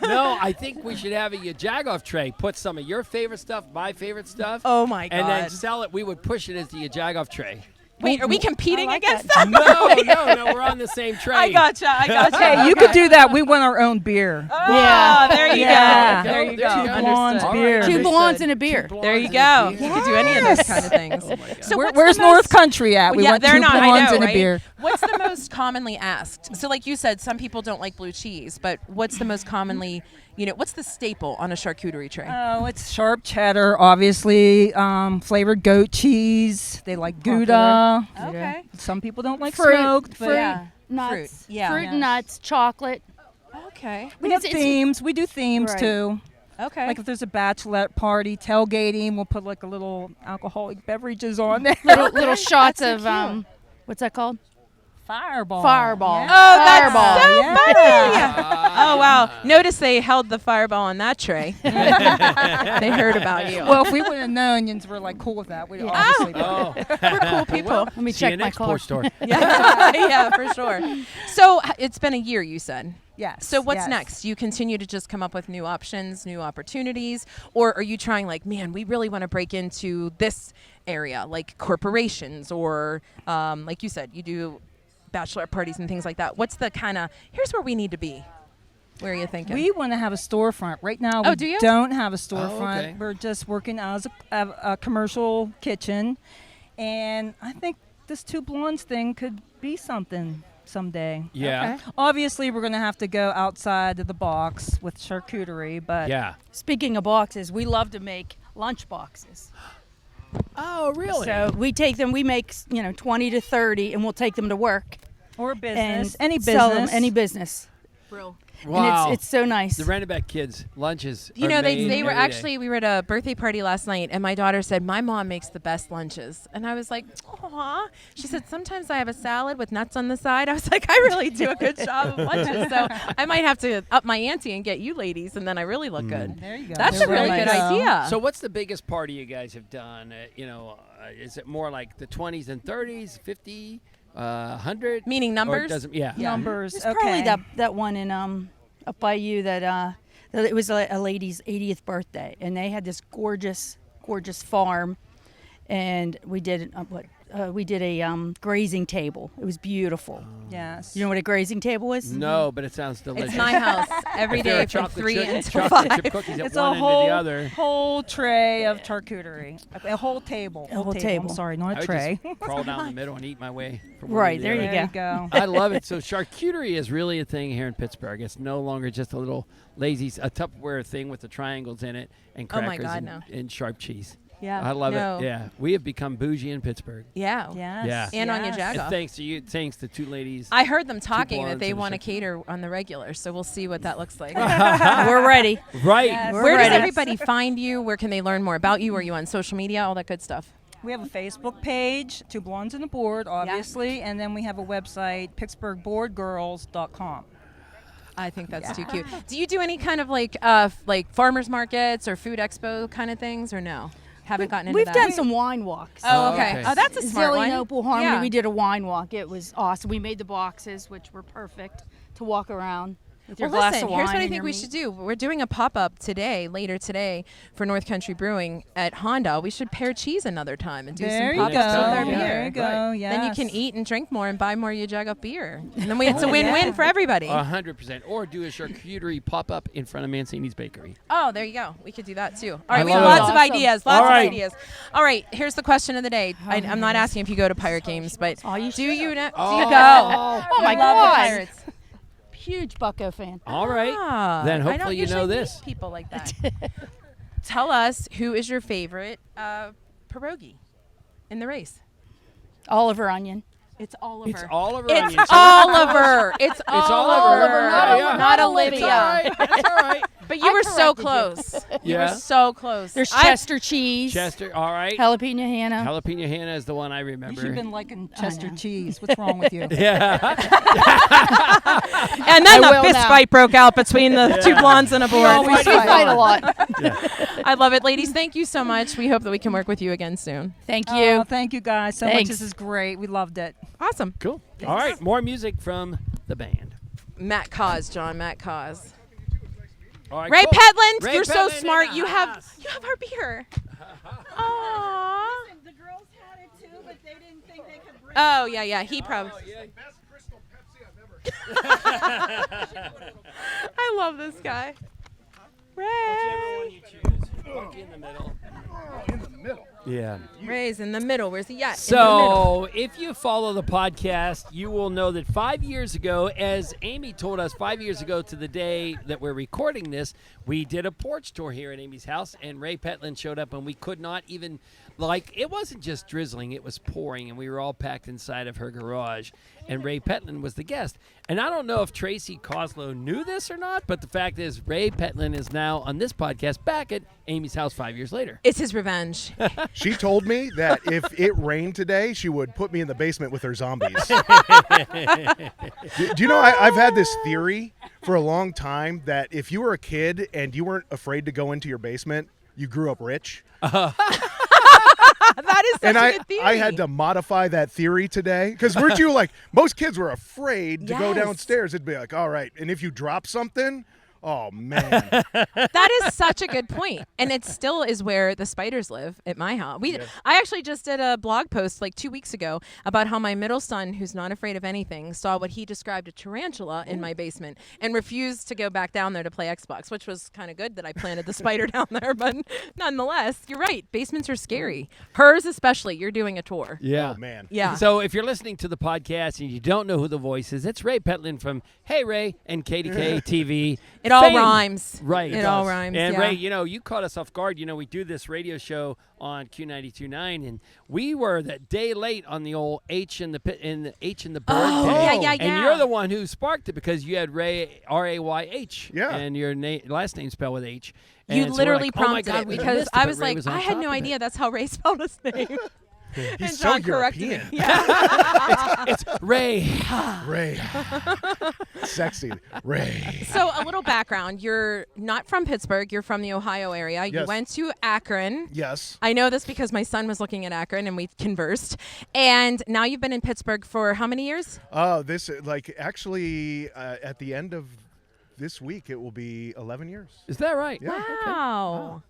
No, I think we should have a YaJagoff tray. Put some of your favorite stuff, my favorite stuff. Oh my God. And then sell it. We would push it as the YaJagoff tray. Wait, are we competing I like against that. that? No, we're on the same tray. I gotcha. Hey, you could do that. We want our own beer. Yeah, there you Yeah. go. There you go. There you go. Blondes Understood. beer. Two Understood. blondes and a beer. There you go. You could do any of those kind of things. So what's Where's the North most- Country at? We yeah, want they're 2 not. I blondes know, and a right? beer. What's the most commonly asked? So, like you said, some people don't like blue cheese, but what's the most commonly, what's the staple on a charcuterie tray? Oh, it's sharp cheddar, obviously. Flavored goat cheese. They like Gouda. Okay. Some people don't like Fruit, smoked. But fruit, Yeah. nuts, Fruit, yeah. fruit Yeah. and nuts, chocolate. Okay. we have Because it's- themes. We do themes Right. too. Okay. Like if there's a bachelorette party, tailgating, we'll put like a little alcoholic beverages on there. Little shots That's so of cute. What's that called? Fireball. Fireball. Yeah. Oh, that's Fireball. so Yeah. funny. Oh, wow. Notice they held the fireball on that tray. They heard about you. Well, if we would have known, onions were like cool with that. We'd obviously done Oh. We're cool people. Let me See you check my next car. porch store. Yeah, yeah, for sure. So it's been a year, you said. Yes. So what's yes. next? You continue to just come up with new options, new opportunities, or are you trying like, man, we really want to break into this area, like corporations, or like you said, you do bachelor parties and things like that. What's the kind of, here's where we need to be. Where are you thinking? We want to have a storefront. Right now, Oh, we do you? don't have a storefront. okay. We're just working as a commercial kitchen. And I think this 2 blondes thing could be something someday. Yeah. Okay. Obviously, we're going to have to go outside of the box with charcuterie, but Yeah. Speaking of boxes, we love to make lunch boxes. Oh, really? So we take them, we make 20 to 30, and we'll take them to work or business, and any sell them, business. any business. Wow. And it's so nice. The Rennebeck kids' lunches. You are know, made they were every day. actually, we were at a birthday party last night, and my daughter said, my mom makes the best lunches. And I was like, aw. She said, sometimes I have a salad with nuts on the side. I was like, I really do a good job of lunches. So I might have to up my ante and get you ladies, and then I really look good. There you go. That's There a really we good go. idea. So what's the biggest party you guys have done? Is it more like the 20s and 30s, 50, 100? Meaning Or it numbers? doesn't, yeah. Numbers. It's okay. probably that one in up by you that it was a lady's 80th birthday, and they had this gorgeous farm, and we did a grazing table. It was beautiful. Yes. You know what a grazing table is? No, but it sounds delicious. It's my house every If there day are from chocolate 3 chip- until chocolate 5. chip cookies at It's one a end whole or the other. whole tray of charcuterie. A whole table. A whole table. I'm sorry, I not a would tray. just crawl down the middle and eat my way. From one Right, to the there other. you There you go. I love it. So charcuterie is really a thing here in Pittsburgh. It's no longer just a little a Tupperware thing with the triangles in it and Oh my crackers God, and, no. and sharp cheese. Yeah. I love no. it. Yeah, we have become bougie in Pittsburgh. Yeah. Yes. Yeah. And on yes. YaJagoff. And thanks to you, thanks to two ladies. I heard them talking that blondes they and a want to chef. cater on the regular, so we'll see what that looks like. We're ready. Right. Yes. We're Where does ready. everybody find you? Where can they learn more about you? Are you on social media? All that good stuff. We have a Facebook page, Two Blondes and a Board, obviously, and then we have a website, PittsburghBoardGirls.com. I think that's too cute. Do you do any kind of like farmers markets or food expo kind of things, or no? Haven't gotten into We've that. done some wine walks. Oh, okay. okay. Oh, that's a smart Zilly one. and Opal Harmony, Yeah. we did a wine walk. It was awesome. We made the boxes, which were perfect to walk around with your Well, glass listen, of wine. here's what I and think your we meat. should do. We're doing a pop-up later today, for North Country Brewing at Honda. We should pair cheese another time and do There some you go. pop-ups with our Yeah. beer. There you go. Yes. Then you can eat and drink more and buy more YaJagoff beer. And then it's a win-win for everybody. 100%. Or do a charcuterie pop-up in front of Mancini's Bakery. Oh, there you go. We could do that too. All I right, we have love lots it. of ideas. Lots All right. of ideas. All right, here's the question of the day. I'm not asking if you go to Pirate Games, but Oh, you do you know? Oh. Do you go? Oh my I love the God. Pirates. Huge Bucko fan. All right. Ah, Then I don't hopefully you usually know meet this. people like that. Tell us, who is your favorite pierogi in the race? Oliver Onion. It's Oliver. It's Oliver It's Onion. Oliver. It's Oliver. Oliver. Not Yeah. Not Olivia. It's all right. It's all right. But you I were so corrected you. close. You were Yeah. so close. There's I- Chester cheese. Chester. All right. Jalapeno Hannah. Jalapeno Hannah is the one I You remember. should have been liking Chester cheese. What's wrong with you? Yeah. And then I the will fist now. fight broke out between the two blondes and a board. We fight a lot. I love it. Ladies, thank you so much. We hope that we can work with you again soon. Thank Oh, you. thank you guys so much. Thanks. This is great. We loved it. Awesome. Cool. All right. More music from the band. Matt Cause, John. Matt Cause. All right. Ray cool. Petelin, Ray you're so Petelin in smart. the You have house. our beer. Aww. The girls had it too, but they didn't think they could bring Oh yeah. He probably. I love this guy. Ray. Whichever one you choose. Monkey in the middle. Yeah. Ray's in the middle. Where's he at? In the So, if you follow the podcast, you will know that 5 years ago, as Amy told us 5 years ago to the day that we're recording this, we did a porch tour here at Amy's house, and Ray Petelin showed up, and we could not even, it wasn't just drizzling, it was pouring, and we were all packed inside of her garage, and Ray Petelin was the guest. And I don't know if Tracy Coslow knew this or not, but the fact is Ray Petelin is now on this podcast back at Amy's house 5 years later. It's his revenge. She told me that if it rained today, she would put me in the basement with her zombies. do you know, I've had this theory for a long time that if you were a kid and you weren't afraid to go into your basement, you grew up rich. That is such And a good theory. I had to modify that theory today. Because weren't you like, most kids were afraid to go Yes. downstairs. It'd be like, all right. And if you drop something, oh, man. That is such a good point. And it still is where the spiders live at my house. I actually just did a blog post like 2 weeks ago about how my middle son, who's not afraid of anything, saw what he described a tarantula in my basement and refused to go back down there to play Xbox, which was kind of good that I planted the spider down there. But nonetheless, you're right. Basements are scary. Hers especially. You're doing a tour. Yeah. Oh, man. Yeah. So if you're listening to the podcast and you don't know who the voice is, it's Ray Petelin from Hey Ray and KDK TV. It all Fame. rhymes. Right. It all rhymes. And yeah. Ray, you caught us off guard. We do this radio show on Q92.9, and we were that day late on the old H in the Bird Oh, day. yeah. And you're the one who sparked it because you had Ray, R-A-Y-H. Yeah. And your last name spelled with H. You And so we're literally like, oh my prompted God, it we because missed it, I but was Ray like, was on I had top no of it. idea that's how Ray spelled his name. He's And so John corrected me. European. Yeah. It's Ray. Ray. Sexy. Ray. So a little background. You're not from Pittsburgh. You're from the Ohio area. You Yes. went to Akron. Yes. I know this because my son was looking at Akron and we conversed. And now you've been in Pittsburgh for how many years? This actually at the end of this week it will be 11 years. Is that right? Yeah. Wow.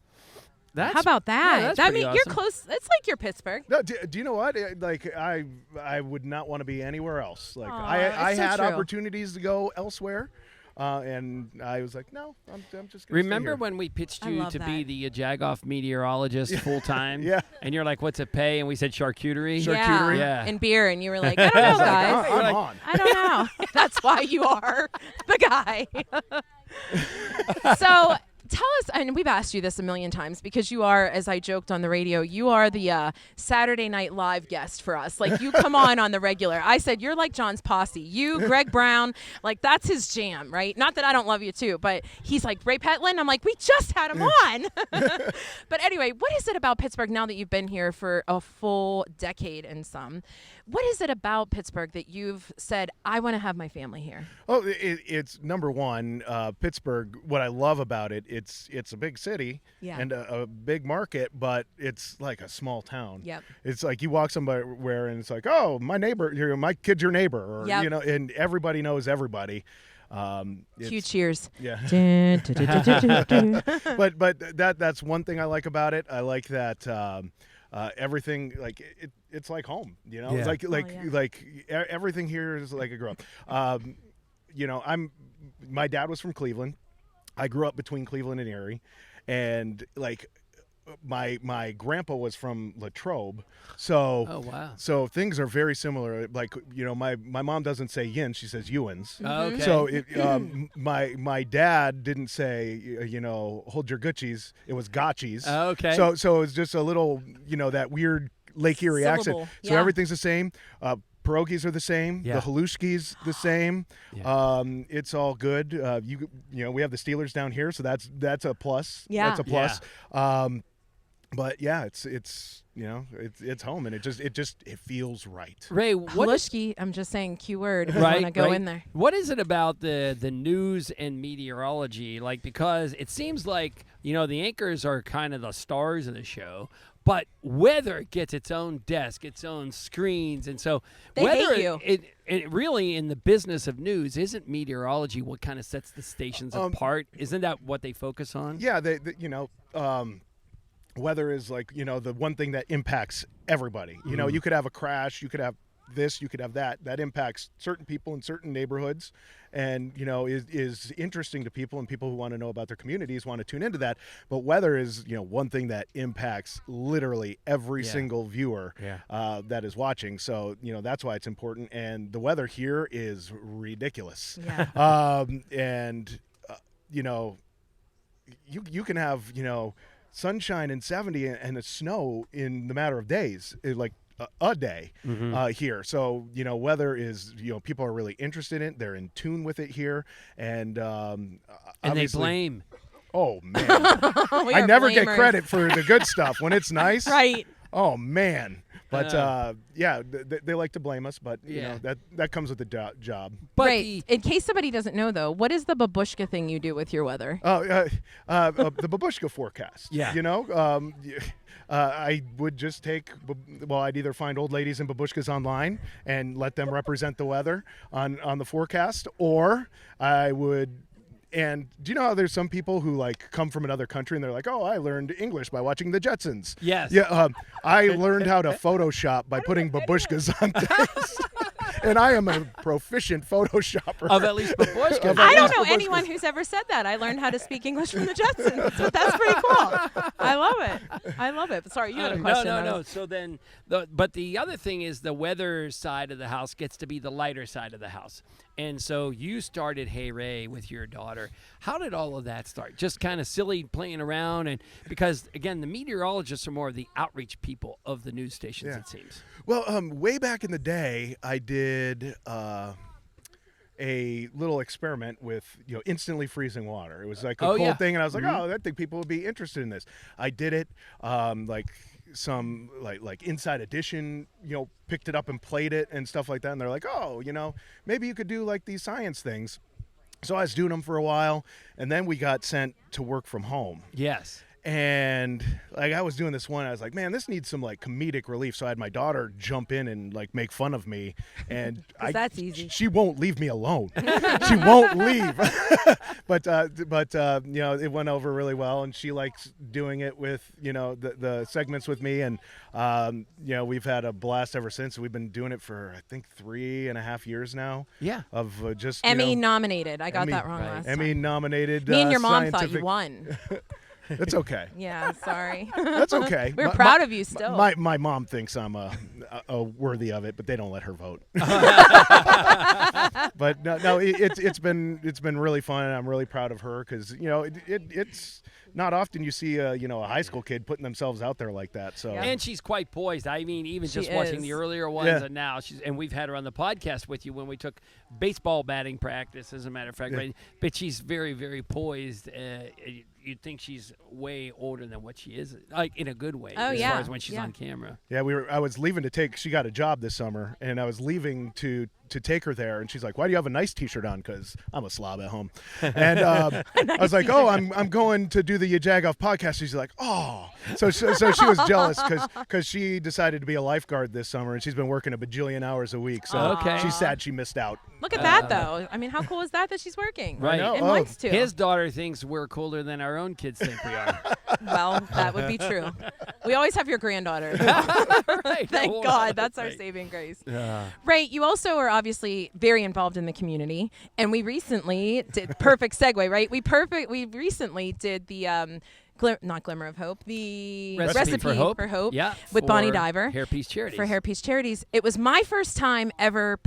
That's, How about that? yeah, that's that pretty means you're awesome. close. It's like you're Pittsburgh. No, do you know what? Like I would not want to be anywhere else. Like Aw, I it's so had true. opportunities to go elsewhere, and I was like, no, I'm just gonna Remember stay here. when we pitched I you love to be that. the Jagoff meteorologist full time? Yeah. And you're like, what's it pay? And we said charcuterie. Charcuterie. Yeah. And beer, and you were like, I don't know, guys. I'm on. I don't know. That's why you are the guy. So tell us, and we've asked you this a million times because you are, as I joked on the radio, you are the Saturday Night Live guest for us. Like, you come on the regular. I said, you're like John's posse. You, Greg Brown, like, that's his jam, right? Not that I don't love you, too, but he's like, Ray Petelin. I'm like, we just had him on. But anyway, what is it about Pittsburgh now that you've been here for a full decade and some? What is it about Pittsburgh that you've said, I want to have my family here? Oh, it's number one, Pittsburgh. What I love about it, it's a big city and a big market, but it's like a small town. Yep. It's like you walk somewhere and it's like, oh, my neighbor, my kid's your neighbor, or Yep. and everybody knows everybody. Cue cheers. Yeah. Dun. but that's one thing I like about it. I like that everything, like it's like home, you know. Yeah. It's like everything here is like a grow up. You know, my dad was from Cleveland. I grew up between Cleveland and Erie, and like my grandpa was from Latrobe, so Oh, wow. so things are very similar. Like, you know, my mom doesn't say yin, she says Ewins. Okay. So my dad didn't say, you know, hold your Gucci's. It was gotchis. Okay. So it's just a little, you know, that weird Lake Erie Syllable, accent. So yeah. everything's the same. Pierogies are the same. Yeah. The halushkis the same. Yeah. It's all good. You know, we have the Steelers down here, so that's a plus. Yeah. That's a plus. But yeah, it's you know, it's home, and it feels right. Ray, what is, Halushki, I'm just saying keyword if you right, want to go right. in there. What is it about the news and meteorology? Like, because it seems like, you know, the anchors are kind of the stars of the show, but weather gets its own desk, its own screens, and so They weather, hate you. It really, in the business of news, isn't meteorology what kind of sets the stations apart? Isn't that what they focus on? Yeah, they you know, weather is like, you know, the one thing that impacts everybody. You know, you could have a crash, you could have this, you could have that. That impacts certain people in certain neighborhoods, and, you know, is interesting to people, and people who want to know about their communities want to tune into that. But weather is, you know, one thing that impacts literally every single viewer that is watching. So, you know, that's why it's important. And the weather here is ridiculous. Yeah. And you know, you can have, you know, sunshine and 70 and the snow in the matter of days, like a day here. So, you know, weather is, you know, people are really interested in it. They're in tune with it here. And they blame. Oh, man. We I are never get blamers. credit for the good stuff when it's nice. Right. Oh, man. But yeah, they like to blame us, but you know, that comes with the job. But Right. In case somebody doesn't know, though, what is the babushka thing you do with your weather? The babushka forecast. Yeah. You know, I would just I'd either find old ladies in babushkas online and let them represent the weather on the forecast, or I would. And do you know how there's some people who like come from another country and they're like, oh, I learned English by watching the Jetsons. Yes. Yeah. I learned how to Photoshop by putting babushkas on things. And I am a proficient Photoshopper. Of at least babushkas. I don't know anyone who's ever said that. I learned how to speak English from the Jetsons, but that's pretty cool. I love it. I love it. Sorry, you had a question. No. So then, but the other thing is the weather side of the house gets to be the lighter side of the house. And so you started Hey Ray with your daughter. How did all of that start? Just kind of silly playing around, and because again, the meteorologists are more of the outreach people of the news stations. It seems. Well, way back in the day, I did a little experiment with, you know, instantly freezing water. It was like a cool thing, and I was like, oh, I think people would be interested in this. I did it, like some like Inside Edition, you know, picked it up and played it and stuff like that, and they're like, oh, you know, maybe you could do like these science things. So I was doing them for a while, and then we got sent to work from home. Yes. And like I was doing this one, I was like, man, this needs some like comedic relief. So I had my daughter jump in and like make fun of me, and that's easy. She won't leave me alone. She won't leave. but you know, it went over really well, and she likes doing it with, you know, the segments with me, and you know, we've had a blast ever since. We've been doing it for I think 3.5 years now. Yeah. Of just Emmy you know, nominated. I got that wrong last time. Emmy nominated. Me and your mom thought scientific... you won. That's okay. Yeah, sorry. That's okay. We're proud of you still. My mom thinks I'm worthy of it, but they don't let her vote. But no, it's been really fun, and I'm really proud of her because, you know, it's not often you see a high school kid putting themselves out there like that. So and she's quite poised. I mean, even she just watching is. the earlier ones, and now and we've had her on the podcast with you when we took baseball batting practice, as a matter of fact. Yeah. But she's very, very poised. You'd think she's way older than what she is, like in a good way. Oh, as yeah. far as when she's on camera. Yeah, I was leaving to take. She got a job this summer, and I was leaving to take her there, and she's like, "Why do you have a nice T-shirt on?" Because I'm a slob at home, and I was like, "Oh, I'm going to do the YaJagoff podcast." She's like, "Oh," so she was jealous because she decided to be a lifeguard this summer, and she's been working a bajillion hours a week. So she's sad she missed out. Look at that, though. I mean, how cool is that she's working? Right. And wants to. His daughter thinks we're cooler than our own kids think we are. Well, that would be true. We always have your granddaughter. Right. Thank God. That's our saving grace. Ray, you also are obviously very involved in the community, and we recently did perfect segue, right? We recently did the not Glimmer of Hope, the recipe for hope. Yeah, with Bonnie Diver. Hairpiece Charities. For Hairpiece Charities. It was my first time ever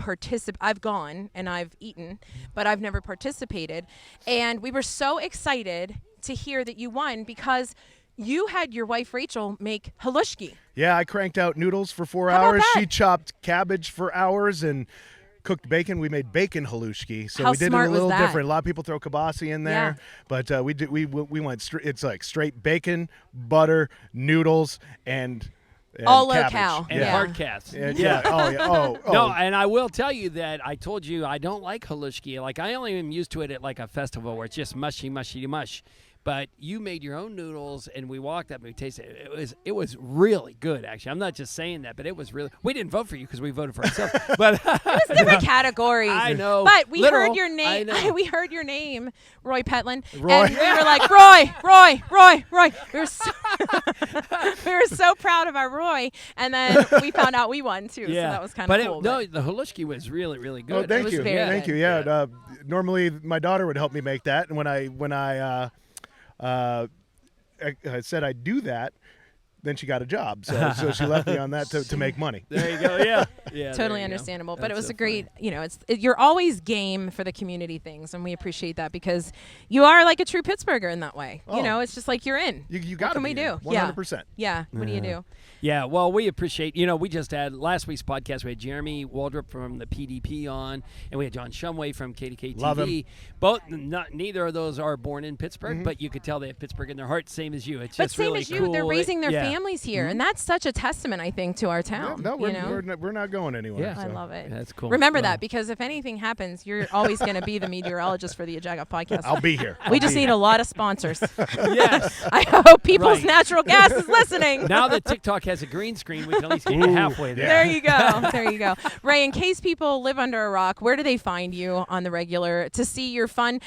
I've gone and I've eaten, but I've never participated. And we were so excited to hear that you won because you had your wife Rachel make halushki. Yeah, I cranked out noodles for 4 How about hours. that? She chopped cabbage for hours and cooked bacon. We made bacon halushki, so How we did it smart a was little that? different. A lot of people throw kibasi in there, but we went straight. It's like straight bacon, butter, noodles, and all cabbage. locale. And hard cats. Yeah. Oh, yeah. Oh. No, and I will tell you that I told you I don't like halushki. Like, I only am used to it at like a festival where it's just mushy mush. But you made your own noodles, and we walked up and we tasted it. It was really good, actually. I'm not just saying that, but it was really. We didn't vote for you because we voted for ourselves. But it was different categories. I know. But we Literal. heard your name. I know. We heard your name, Roy Petelin. Roy. And we were like, Roy. We were so proud of our Roy. And then we found out we won, too. Yeah. So that was kind of cool. No, the halushki was really, really good. Oh, thank you. very Thank you. Yeah. Normally, my daughter would help me make that, and when I said I'd do that, then she got a job. So she left me on that to make money. There you go. Yeah. Totally understandable. But it was a great, you're always game for the community things, and we appreciate that because you are like a true Pittsburgher in that way. Oh. It's just like you're in. You got What can we do? 100%. Yeah. What do you do? Yeah, well, we appreciate, we just had last week's podcast, we had Jeremy Waldrop from the PDP on, and we had John Shumway from KDK Love TV. him. Both, neither of those are born in Pittsburgh, but you could tell they have Pittsburgh in their heart, same as you. It's But just same really as you, cool. they're raising their Yeah. families here, and that's such a testament, I think, to our town. No, we're not going anywhere. Yeah. I love it. That's cool. Remember that, because if anything happens, you're always going to be the meteorologist for the YaJagoff podcast. I'll be here. We just need a lot of sponsors. Yes. I hope People's Right. Natural Gas is listening. Now that TikTok has a green screen, we can at least get halfway there. There you go. Ray, in case people live under a rock, where do they find you on the regular to see your fun?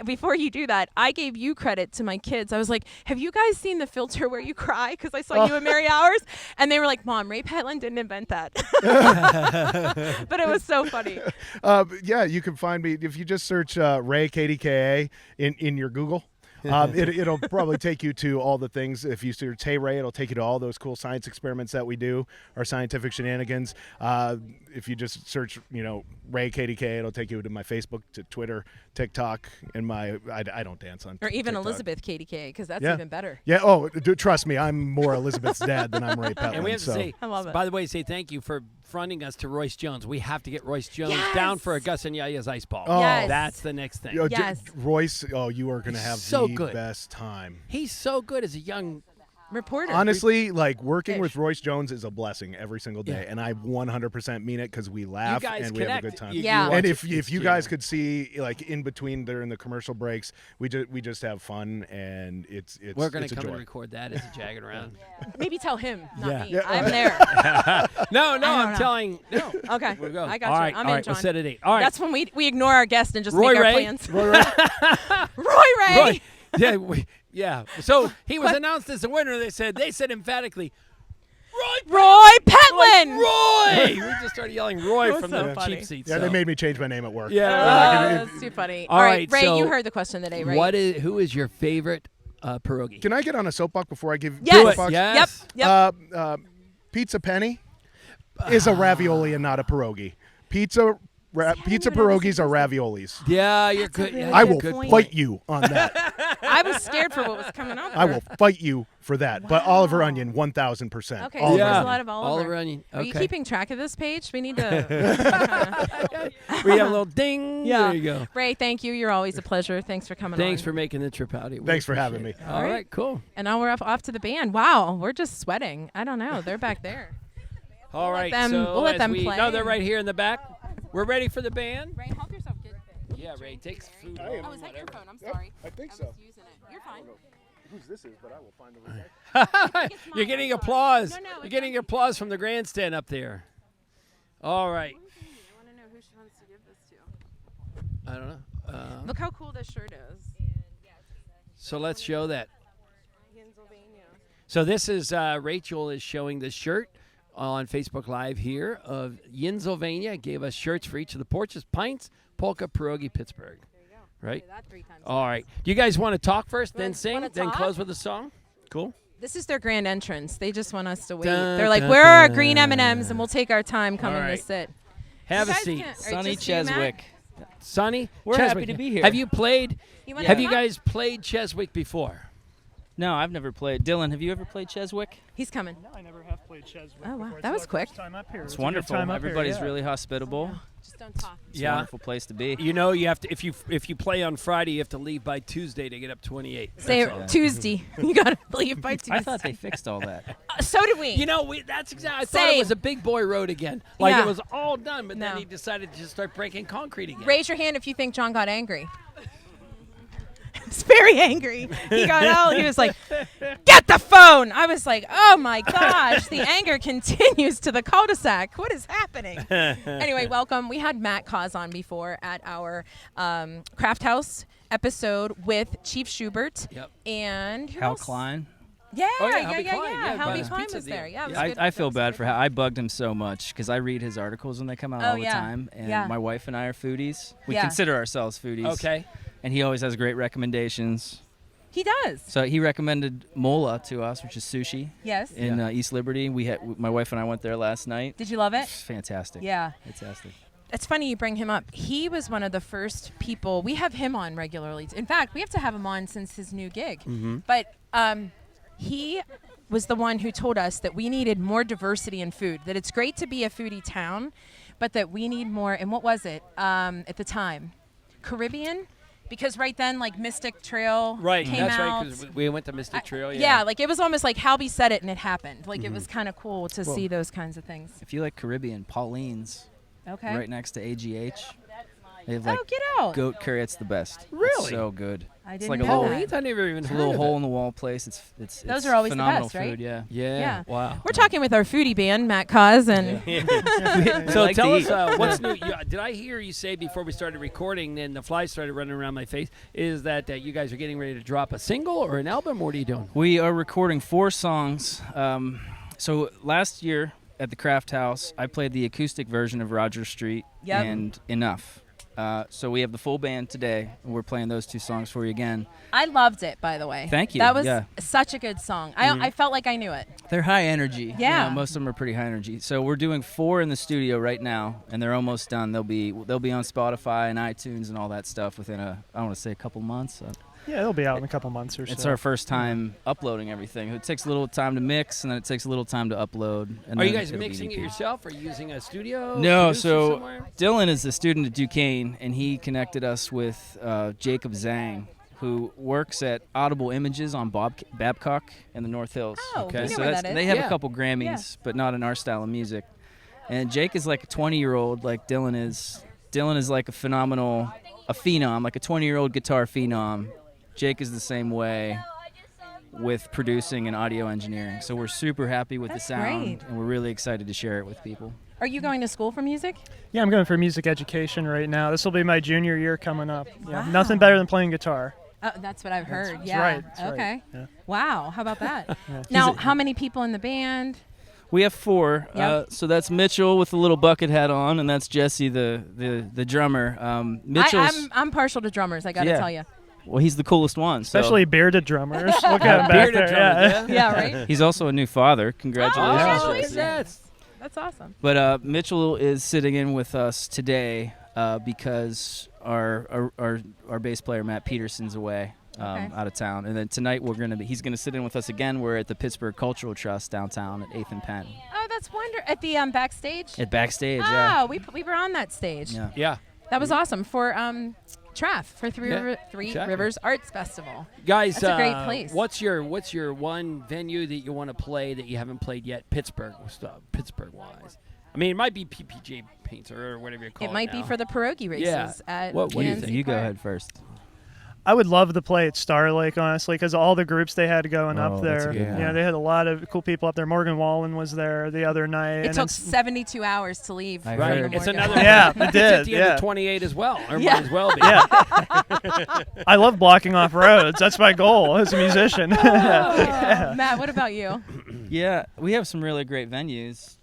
Before you do that, I gave you credit to my kids. I was like, have you guys seen the filter where you cry? Because I saw you and Mary Hours. And they were like, Mom, Ray Petelin didn't invent that. But it was so funny. Yeah, you can find me if you just search Ray KDKA in your Google. It'll probably take you to all the things. If you search Hey Ray, it'll take you to all those cool science experiments that we do, our scientific shenanigans. If you just search, Ray KDK, it'll take you to my Facebook, to Twitter, TikTok, and I don't dance on Or even TikTok. Elizabeth KDK, because that's even better. Yeah. Oh, trust me, I'm more Elizabeth's dad than I'm Ray Petelin. And we have to say, I love it. by the way, say thank you for fronting us to Royce Jones. We have to get Royce Jones Yes. down for a Gus and Yaya's ice ball. Oh. Yes. That's the next thing. Yes. Royce, you are going to have so the good. best time. He's so good as a young reporter. Honestly, like working Ish. with Royce Jones is a blessing every single day, and I 100% mean it because we laugh guys and we have a connect. good time. Yeah. watch And it, if it's you guys genuine. could see, like in between during the commercial breaks, we just have fun, and it's We're going it's to a come joy. and record that as a Jagging Around. Maybe tell him, not Yeah. me. Yeah. I'm there. No, I don't I'm know. telling. No. Okay. We'll go. I got all you. right, I'm all in, right, John. we'll set a date. All right. That's when we ignore our guest and just Roy make our Ray. plans. Roy Ray. Roy Ray. Roy. Yeah. So he was announced as the winner. They said emphatically, Roy Petelin. Roy. We just started yelling Roy That from was the so funny. cheap seats. Yeah, so. they made me change my name at work. Yeah. That's too funny. All All right, right, Ray, so you heard the question today, right? Who is your favorite pierogi? Can I get on a soapbox before I give Yes. you a soapbox? Yes. Yep. Pizza Penny is a ravioli and not a pierogi. Pizza pierogies are raviolis. Yeah, you're good. really Yeah, I good will good point. fight you on that. I was scared for what was coming up. I will fight you for that. But Oliver Onion, 1,000%. Okay, Oliver so there's Onion. a lot of Oliver. Oliver Onion. Are you Okay. keeping track of this page? We need to. We have a little ding. Yeah. There you go. Ray, thank you. You're always a pleasure. Thanks for coming Thanks on. for making the trip out here. We Thanks for having appreciate me. it. All right, cool. And now we're off to the band. Wow, we're just sweating. I don't know. They're back there. All right. them- so we'll let as them we, play. No, they're right here in the back. We're ready for the band. Ray, help yourself get Yeah, Ray, take food. Oh, is that your phone? I'm sorry. I think I so. was using it. You're fine. Whose this is, but I will find the remote. You're getting applause. No, You're it's getting applause from the grandstand up there. All right. I want to know who she wants to give this to. I don't know. Look how cool this shirt is. So let's show that. So this is Rachel is showing this shirt on Facebook Live here of Yinzelvania. Gave us shirts for each of the porches, pints, polka, pierogi, Pittsburgh. Right? That 3 times. All right. Do you guys want to talk first, then wanna- sing, wanna then talk? close with a song? Cool. This is their grand entrance. They just want us to wait. Dun, They're like, dun, "Where are our dun. green M&Ms?" And we'll take our time coming right. to sit. Have You a guys seat. can't- or Sonny just you, Matt? Cheswick. Sonny, We're Cheswick. happy to be here. Have you played? You wanna Have come you up? guys played Cheswick before? No, I've never played. Dylan, have you ever played Cheswick? He's coming. No, I never have played Cheswick. Oh, wow. before. That was quick. Time up here. It's a good wonderful. time up here, Everybody's yeah. really hospitable. Just don't talk. It's a Yeah. wonderful place to be. You know, you have to if you play on Friday, you have to leave by Tuesday to get up 28. Say all. Tuesday. You gotta leave by Tuesday. I thought they fixed all that. So did we. You know, that's exactly. I thought it Same. was a big boy road again. Like Yeah. it was all done, but then No. he decided to just start breaking concrete again. Raise your hand if you think John got angry. He's very angry. He got out. He was like, "Get the phone!" I was like, "Oh my gosh!" The anger continues to the cul-de-sac. What is happening? Anyway, welcome. We had Matt Cause on before at our Craft House episode with Chief Schubert Yep. and who Hal else? Klein. Yeah, Oh, yeah, yeah, Halby yeah, Klein, yeah, Halby about Klein pizza was deal. there. Yeah, it was Yeah. good. I feel That was bad good. for Hal. I bugged him so much because I read his articles when they come out Oh, all the yeah. time. And Yeah. my wife and I are foodies. We Yeah. consider ourselves foodies. Okay. And he always has great recommendations. He does. So he recommended Mola to us, which is sushi Yes. in East Liberty. My wife and I went there last night. Did you love it? It's fantastic. Yeah. Fantastic. It's funny you bring him up. He was one of the first people. We have him on regularly. In fact, we have to have him on since his new gig. But he was the one who told us that we needed more diversity in food, that it's great to be a foodie town, but that we need more. And what was it at the time? Caribbean? Because right then, like Mystic Trail Right. came That's out. right. Because we went to Mystic Trail. Yeah, like it was almost like Halby said it and it happened. Like it was kind of cool to see those kinds of things. If you like Caribbean, Pauline's Okay. right next to AGH. They have like Oh, get out. goat curry. It's the best. It's Really? so good. I It's didn't like a know little, that. I never even it's a heard little of hole it. in the wall place. It's Those are always the phenomenal best, right? food. Yeah. Yeah. Wow. We're talking with our foodie band, Matt Cause, and So like to tell eat. us what's new. Did I hear you say before we started recording, and the flies started running around my face, is that you guys are getting ready to drop a single or an album? What are you doing? We are recording 4 songs. So last year at the Craft House, I played the acoustic version of Roger Street Yep. and Enough. So we have the full band today, and we're playing those 2 songs for you again. I loved it, by the way. Thank you, That was yeah. such a good song. I felt like I knew it. They're high energy. Yeah. You know, most of them are pretty high energy. So we're doing 4 in the studio right now, and they're almost done. They'll be on Spotify and iTunes and all that stuff within I want to say a couple months. Yeah, it'll be out in a couple months or so. It's our first time uploading everything. It takes a little time to mix, and then it takes a little time to upload. And Are you then guys it'll be mixing it EP. yourself? Are you using a studio? No, producer so somewhere? Dylan is a student at Duquesne, and he connected us with Jacob Zhang, who works at Audible Images on Babcock in the North Hills. Oh, Okay. we know So where that's, that is. they have Yeah. a couple Grammys, but not in our style of music. And Jake is like a 20-year-old, like Dylan is. Dylan is like a phenom, like a 20-year-old guitar phenom. Jake is the same way with producing and audio engineering. So we're super happy with That's the sound, great. and we're really excited to share it with people. Are you going to school for music? Yeah, I'm going for music education right now. This will be my junior year coming up. Yeah, Wow. nothing better than playing guitar. Oh, that's what I've heard. That's Yeah. right, that's right. Okay. Yeah. Wow. How about that? Yeah. Now, how many people in the band? We have 4. Yep. So that's Mitchell with the little bucket hat on, and that's Jesse, the drummer. Mitchell's, I'm partial to drummers. I got to Yeah. tell you. well, he's the coolest one. so- Especially bearded drummers. Look at him back Bearded there. drummers, Yeah. Yeah. Right. He's also a new father. Congratulations, Oh, Jesse. That's awesome. But Mitchell is sitting in with us today because our bass player Matt Peterson's away Okay. out of town, and then tonight he's gonna sit in with us again. We're at the Pittsburgh Cultural Trust downtown at 8th and Penn. Oh, that's wonderful. At the backstage. At backstage, Oh, yeah. we were on that stage. Yeah. Yeah. That was awesome for Traff for Three exactly. Rivers Arts Festival. Guys, That's a great place. What's your one venue that you want to play that you haven't played yet? Pittsburgh wise. I mean, it might be PPJ Painter or whatever you call it. It might be now. for the pierogi races Yeah. at What do you PNC think? You go Park. ahead first. I would love to play at Star Lake, honestly, because all the groups they had going Oh, up that's a there. good one. Yeah, they had a lot of cool people up there. Morgan Wallen was there the other night. It and took then 72 hours to leave. I from heard. the It's Morgan. another. Yeah, it's it at did, the end yeah. of 28 as well. Or Yeah. might as well be. Yeah. I love blocking off roads. That's my goal as a musician. Oh, Matt, what about you? Yeah, we have some really great venues.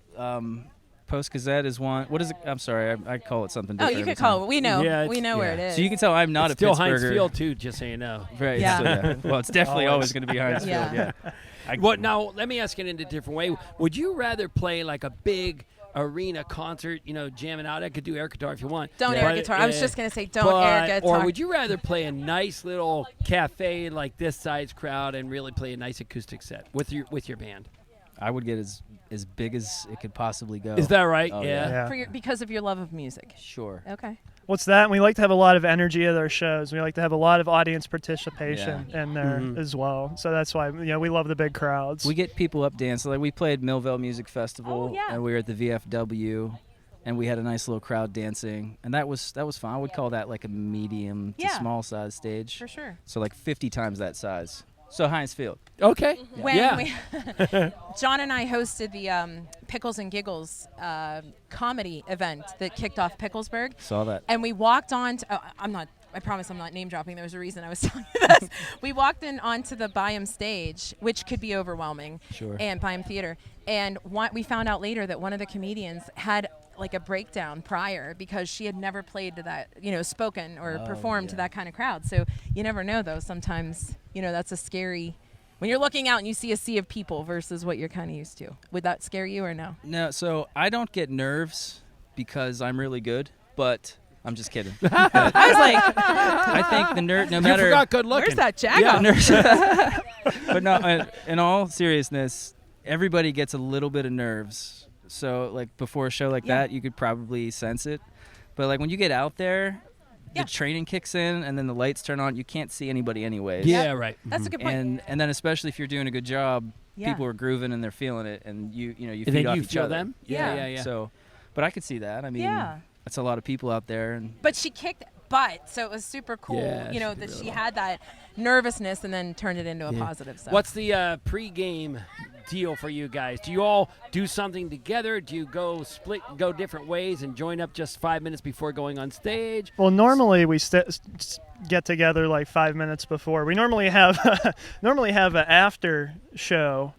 Post Gazette is one. What is it? I'm sorry, I call it something Oh, different. you every could call time. it. We know. Yeah, we it's- know where it yeah. is. So you can tell I'm not It's a still Heinz Pittsburgher. Field too, just so you know. Right. Yeah. still, yeah. Well, it's definitely always going to be Heinz Yeah. Field. Yeah. What now? Let me ask it in a different way. Would you rather play like a big arena concert, jamming out? I could do air guitar if you want. Don't But, air guitar. I was just gonna say don't air guitar. Or would you rather play a nice little cafe like this size crowd and really play a nice acoustic set with your band? I would get as big as it could possibly go. Is that right? Oh, yeah. Yeah. because of your love of music. Sure. Okay. What's that? And we like to have a lot of energy at our shows. We like to have a lot of audience participation in there as well. So that's why we love the big crowds. We get people up dancing. Like we played Millville Music Festival, Oh, yeah. and we were at the VFW, and we had a nice little crowd dancing, and that was fun. I would call that like a medium to Yeah. small size stage. For sure. So like 50 times that size. So Heinz Field. Okay. When Yeah. John and I hosted the Pickles and Giggles comedy event that kicked off Picklesburg. Saw that. And we walked on to, I promise I'm not name dropping. There was a reason I was telling you this. We walked in onto the Byam stage, which could be overwhelming. Sure. And Byam Theater. And we found out later that one of the comedians had like a breakdown prior because she had never played to that, spoken or performed to that kind of crowd. So you never know, though. Sometimes, that's a scary, when you're looking out and you see a sea of people versus what you're kind of used to. Would that scare you or no? No, so I don't get nerves because I'm really good, but I'm just kidding. I was like, I think the nerd, no matter. You forgot good looking. Where's that Jagoff? Yeah, but no, in all seriousness, everybody gets a little bit of nerves. So like before a show like that, you could probably sense it. But like when you get out there, the training kicks in and then the lights turn on. You can't see anybody anyways. Yeah, right. That's a good point. And then especially if you're doing a good job, Yeah. people are grooving and they're feeling it, and you And feed then off you each feel other. them? Yeah. Yeah. So, but I could see that. I mean, Yeah. that's a lot of people out there, and But she kicked butt, so it was super cool, Yeah, she that did she really had that nervousness and then turned it into a positive. So. What's the pre-game deal for you guys? Do you all do something together? Do you go different ways and join up just 5 minutes before going on stage? Well, normally we get together like 5 minutes before. We normally have an after show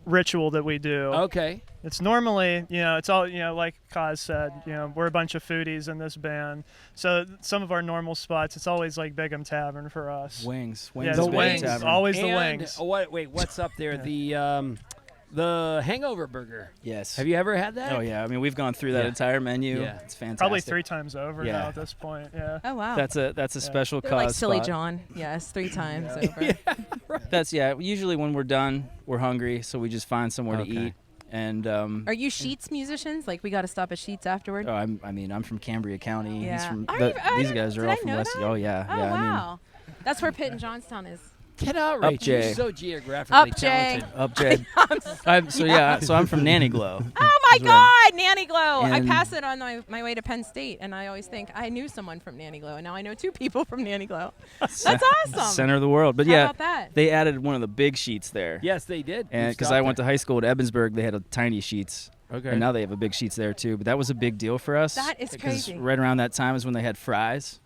ritual that we do. Okay. It's normally, it's all, like Kaz said, we're a bunch of foodies in this band. So some of our normal spots, it's always like Bigham Tavern for us. wings. Yeah, is the a big wings. tavern. Always the And, wings. what's up there? The Hangover Burger. Yes. Have you ever had that? Oh yeah. I mean, we've gone through that Yeah. entire menu. Yeah. It's fantastic. Probably 3 times over Yeah. now at this point. Yeah. Oh wow. That's a special They're cause like Silly spot. John. Yes, 3 times over. That's usually when we're done, we're hungry, so we just find somewhere Okay. to eat. And Are you Sheets musicians? Like we got to stop at Sheets afterward. I'm from Cambria County. He's Yeah. from Are these you- guys are did all I from know West. that? Oh yeah, Oh yeah. wow. That's where Pitt and Johnstown is. Get out, Up, Rach. You're Jay. so geographically Up, Jay. talented. Up, Jed. So I'm from Nanny Glow. Oh my That's right. God, Nanny Glow! I And- pass it on my way to Penn State, and I always think I knew someone from Nanny Glow, and now I know 2 people from Nanny Glow. That's awesome. Center of the world. But How yeah, about that? they added one of the big sheets there. Yes, they did. And because I went to high school at Evansburg, they had a tiny sheets. Okay. And now they have a big sheets there too. But that was a big deal for us. That is because crazy. right around that time is when they had fries.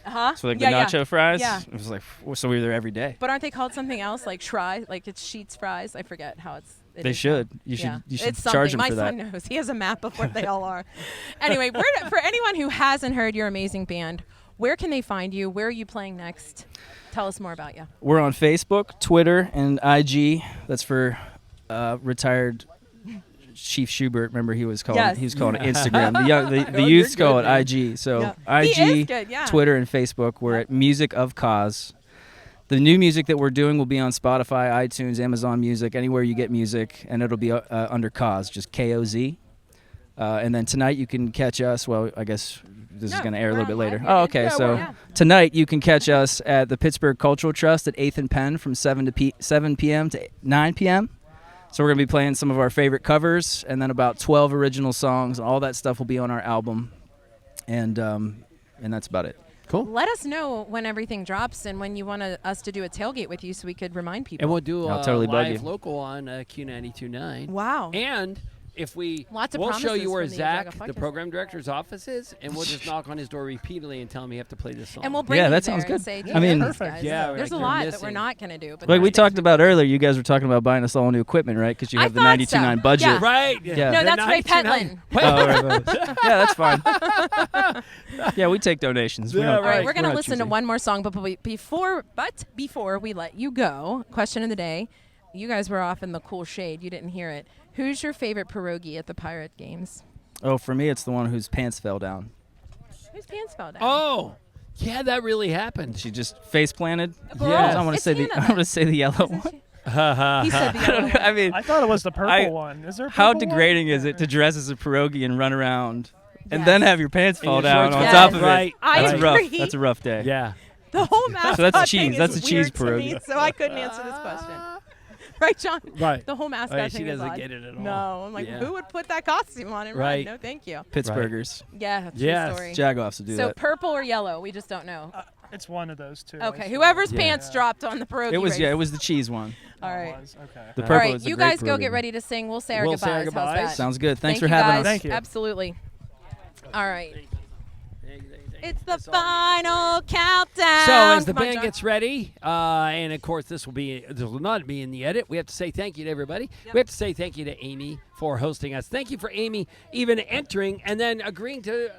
Uh-huh. So like Yeah, the yeah. nacho fries. Yeah. It was like so we were there every day. But aren't they called something else, like Shry? Like it's Sheets Fries? I forget how it They is should. called. You should. Yeah. You should It's charge something. them for My that. son knows. He has a map of where they all are. Anyway, for anyone who hasn't heard your amazing band, where can they find you? Where are you playing next? Tell us more about you. We're on Facebook, Twitter, and IG. That's for retired Chief Schubert. Remember, he was calling Yes. he was calling it Instagram. The Oh, youths you're call good, it man. IG. So Yeah. He IG, is good, yeah. Twitter, and Facebook. We're at Music of Cause. The new music that we're doing will be on Spotify, iTunes, Amazon Music, anywhere you get music, and it'll be under Cause, just KOZ. And then tonight you can catch us. Well, I guess this is going to air a little bit later. Oh, okay. So tonight you can catch us at the Pittsburgh Cultural Trust at 8th and Penn from 7 p.m. to 9 p.m. So we're going to be playing some of our favorite covers and then about 12 original songs. All that stuff will be on our album. And that's about it. Cool. Let us know when everything drops and when you want us to do a tailgate with you so we could remind people. And we'll do I'll totally bug live you. local on Q92.9. Wow. And if we'll Lots of show you promises where from the Zach, YaJagoff the Podcast. program director's office is, and we'll just knock on his door repeatedly and tell him you have to play this song. And we'll bring Yeah, you that there sounds and good. say, I mean- "These Perfect. guys." Yeah, There's a like lot you're that we're missing. not going to do. But Like we there's talked things about earlier, you guys were talking about buying us all new equipment, right? Because you I have the thought 92.9 so. budget. Yeah. Right. Yeah. No, The that's Ray 92.9. Petelin. Oh, right. Yeah, that's fine. Yeah, we take donations. We Yeah, don't- All right, Right. we're going we're to not listen to choosy. one more song, but before we let you go, question of the day. You guys were off in the cool shade. You didn't hear it. Who's your favorite pierogi at the Pirate Games? Oh, for me, it's the one whose pants fell down. Whose pants fell down? Oh, yeah, that really happened. She just face planted. Yes. I want to It's say the. Hannah I want to say the yellow one. He said the other one. I mean, I thought it was the purple I- one. Is there? A how purple degrading one? is it to dress as a pierogi and run around, and Yes. then have your pants And fall your down shorts on fall top down. of it? Right. I That's rough. agree. That's a rough day. Yeah. The whole mascot that's a thing cheese. That's is a cheese weird to me, pierogi. so I couldn't answer this question. Right, John? Right. The whole mascot Right, thing she is doesn't odd. get it at all. No, I'm like, Yeah. who would put that costume on and Right. run? No, thank you. Pittsburghers. Yeah, true Yes. story. Jagoffs will do So that. purple or yellow? We just don't know. It's one of those two. Okay, whoever's Yeah. pants dropped on the pierogi It was race. it was the cheese one. All right. Okay. The All purple right, is the you great guys go pierogi. get ready to sing. We'll say our We'll say our goodbyes. How's goodbyes. that? Sounds good. Thanks Thank for you, having guys. us. Thank you. Absolutely. All right. It's the final countdown. So as the Come on, band John. gets ready, and of course this will not be in the edit. We have to say thank you to everybody. We have to say thank you to Amy for hosting us. Thank you for Amy even entering and then agreeing to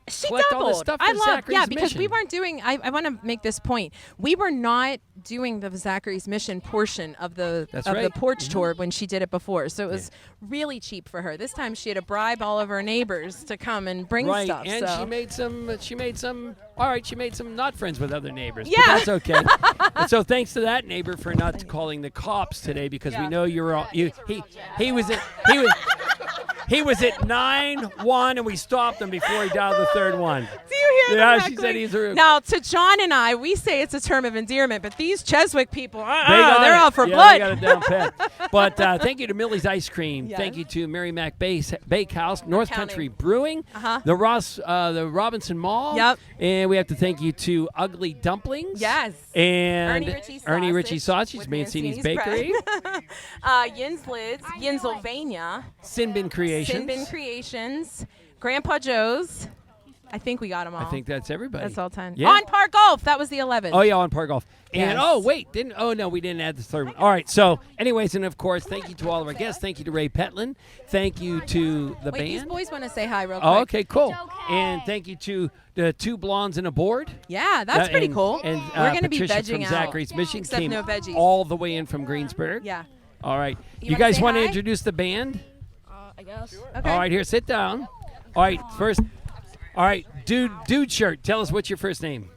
She collect all this doubled. stuff I for love, Zachary's because we mission. weren't doing. I want to make this point. We were not doing the Zachary's mission portion of the That's the right. porch tour when she did it before. So it was really cheap for her. This time she had to bribe all of her neighbors to come and bring right, stuff. and so. she made some. All right, she made some not friends with other neighbors. Yeah. but that's okay. And so thanks to that neighbor for not calling the cops today because we know you were all. He was at he was at 9-1 and we stopped him before he dialed the third one. Do you hear Yeah, that? she said he's a. Now, to John and I, we say it's a term of endearment, but these Cheswick people, got they're it. out for Yeah, blood. They got it down pat. But thank you to Millie's Ice Cream. Yes. Thank you to Mary Mac Bakehouse, North Counting. Country Brewing, Uh-huh. the Robinson Mall. Yep. And we have to thank you to Ugly Dumplings. Yes. And Ernie Ritchie Sausage, with Mancini's Mancini's Bakery, Yin's Lids, Yinsylvania, Sinbin Creations. Sinbin Creations, Grandpa Joe's. I think we got them all. I think that's everybody. That's all 10. Yeah. On Park Golf, that was the 11th. Oh, yeah, on Park Golf. And, Yes. we didn't add the third one. All right, so anyways, and of course, thank you to all of our guests. Thank you to Ray Petelin. Thank you to the Wait, these band. boys want to say hi real quick. Oh, okay, cool. And thank you to the two blondes and a board. Yeah, that's pretty cool. And We're going to be Patricia vegging from out. Zachary's Mission Except came no veggies. all the way in from Greensburg. Yeah. All right. You You wanna guys say want to hi? introduce the band? I guess. Okay. All right, here, sit down. All right, first. All right, dude shirt. Tell us what's your first name.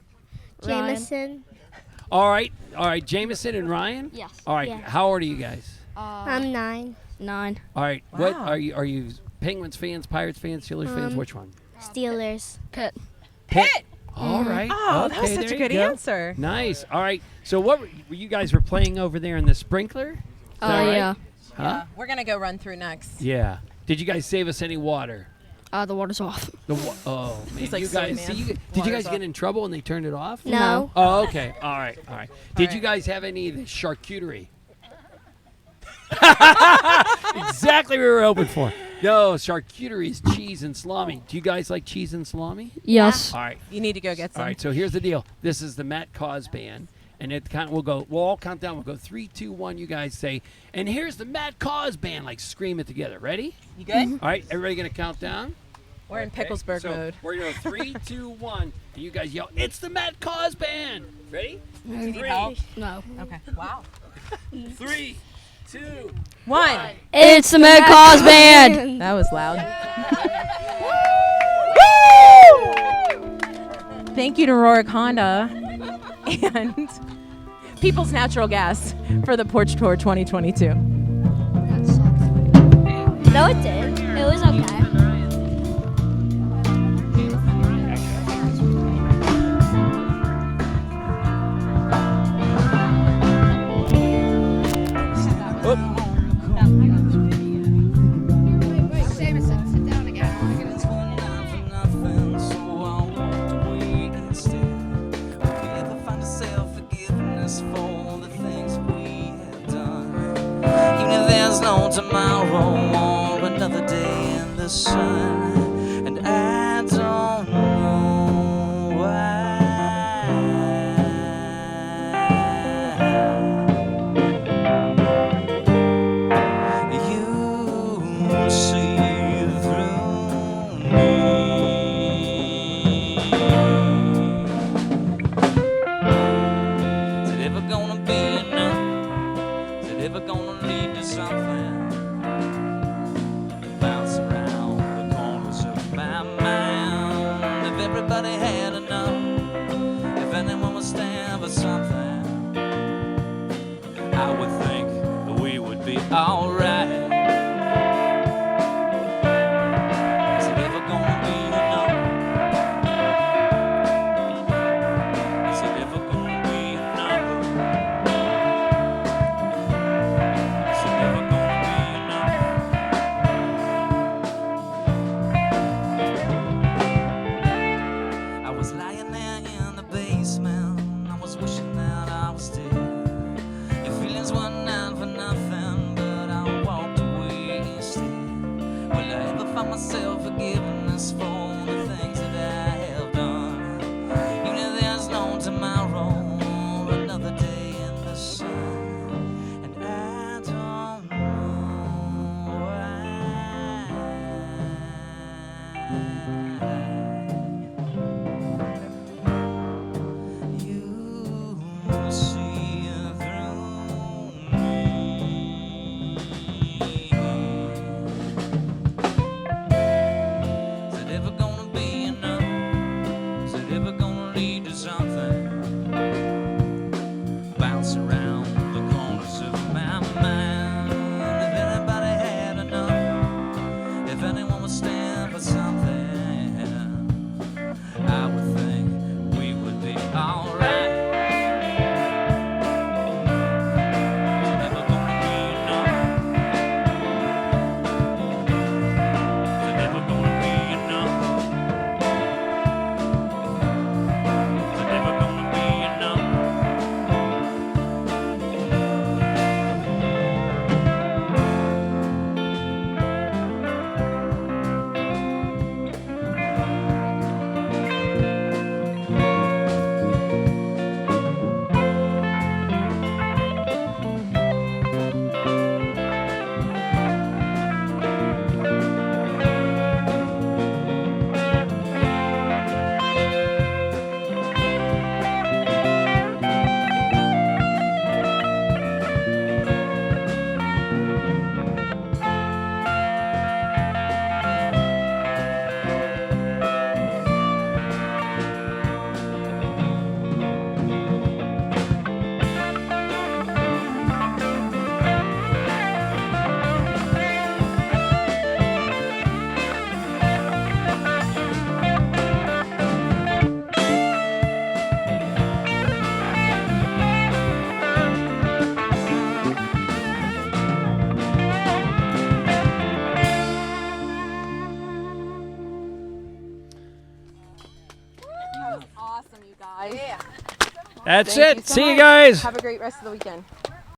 Jameson. All right, Jameson and Ryan. Yes. All right, Yeah. how old are you guys? I'm 9. 9. All right, what Wow. are you? Penguins fans, Pirates fans, Steelers fans? Which one? Steelers. Pitt. Pitt. All right. Oh, that was Okay, such a there you good go. answer. Nice. All right. So what were you guys were playing over there in the sprinkler? Is that right? Yeah. Huh? We're going to go run through next. Yeah. Did you guys save us any water? The water's off. Oh man, He's like you guys. Soy Man. Did you Water's guys get off. in trouble when they turned it off? No. Oh, okay. All right. Did you right. guys have any of the charcuterie? Exactly what we were hoping for. No, charcuterie is cheese and salami. Do you guys like cheese and salami? Yes. All right. You need to go get some. All right. So here's the deal. This is the Matt Cause band. And we'll all count down. We'll go 3, 2, 1. You guys say, and here's the Matt Cause band. Like scream it together. Ready? You good? All right. Everybody gonna count down? We're in Okay, Picklesburg so mode. We're going to go 3, 2, 1. And you guys yell, it's the Matt Cause band. Ready? Do you need 3, help? No. Okay. Wow. 3, 2, 1. It's the Mad Cause Band. That was loud. Thank you to Rorick Honda and People's Natural Gas for the Porch Tour 2022. No, it did. It was okay. Tomorrow or another day in the sun, and I don't know why. You see through me. Is it ever gonna be enough? Is it ever gonna lead to something? Everybody had enough. If anyone would stand for something, I would think that we would be alright. Is it ever gonna be enough? Is it ever gonna be enough? Is it ever gonna be enough? I was lying there in the basement. I was wishing that I was dead. Your feelings were not for nothing, but I walked away instead. Will I ever find myself forgiveness for the things that I have done? Even if there's no tomorrow or another day in the sun, and I don't know why. You see through me. Is it ever gonna be enough? Is it ever gonna lead to something? Bounce around the corners of my mind. If anybody had enough, if anyone would stand for something, I would think we would be alright. That's Thank it. you so See you much. guys. Have a great rest of the weekend.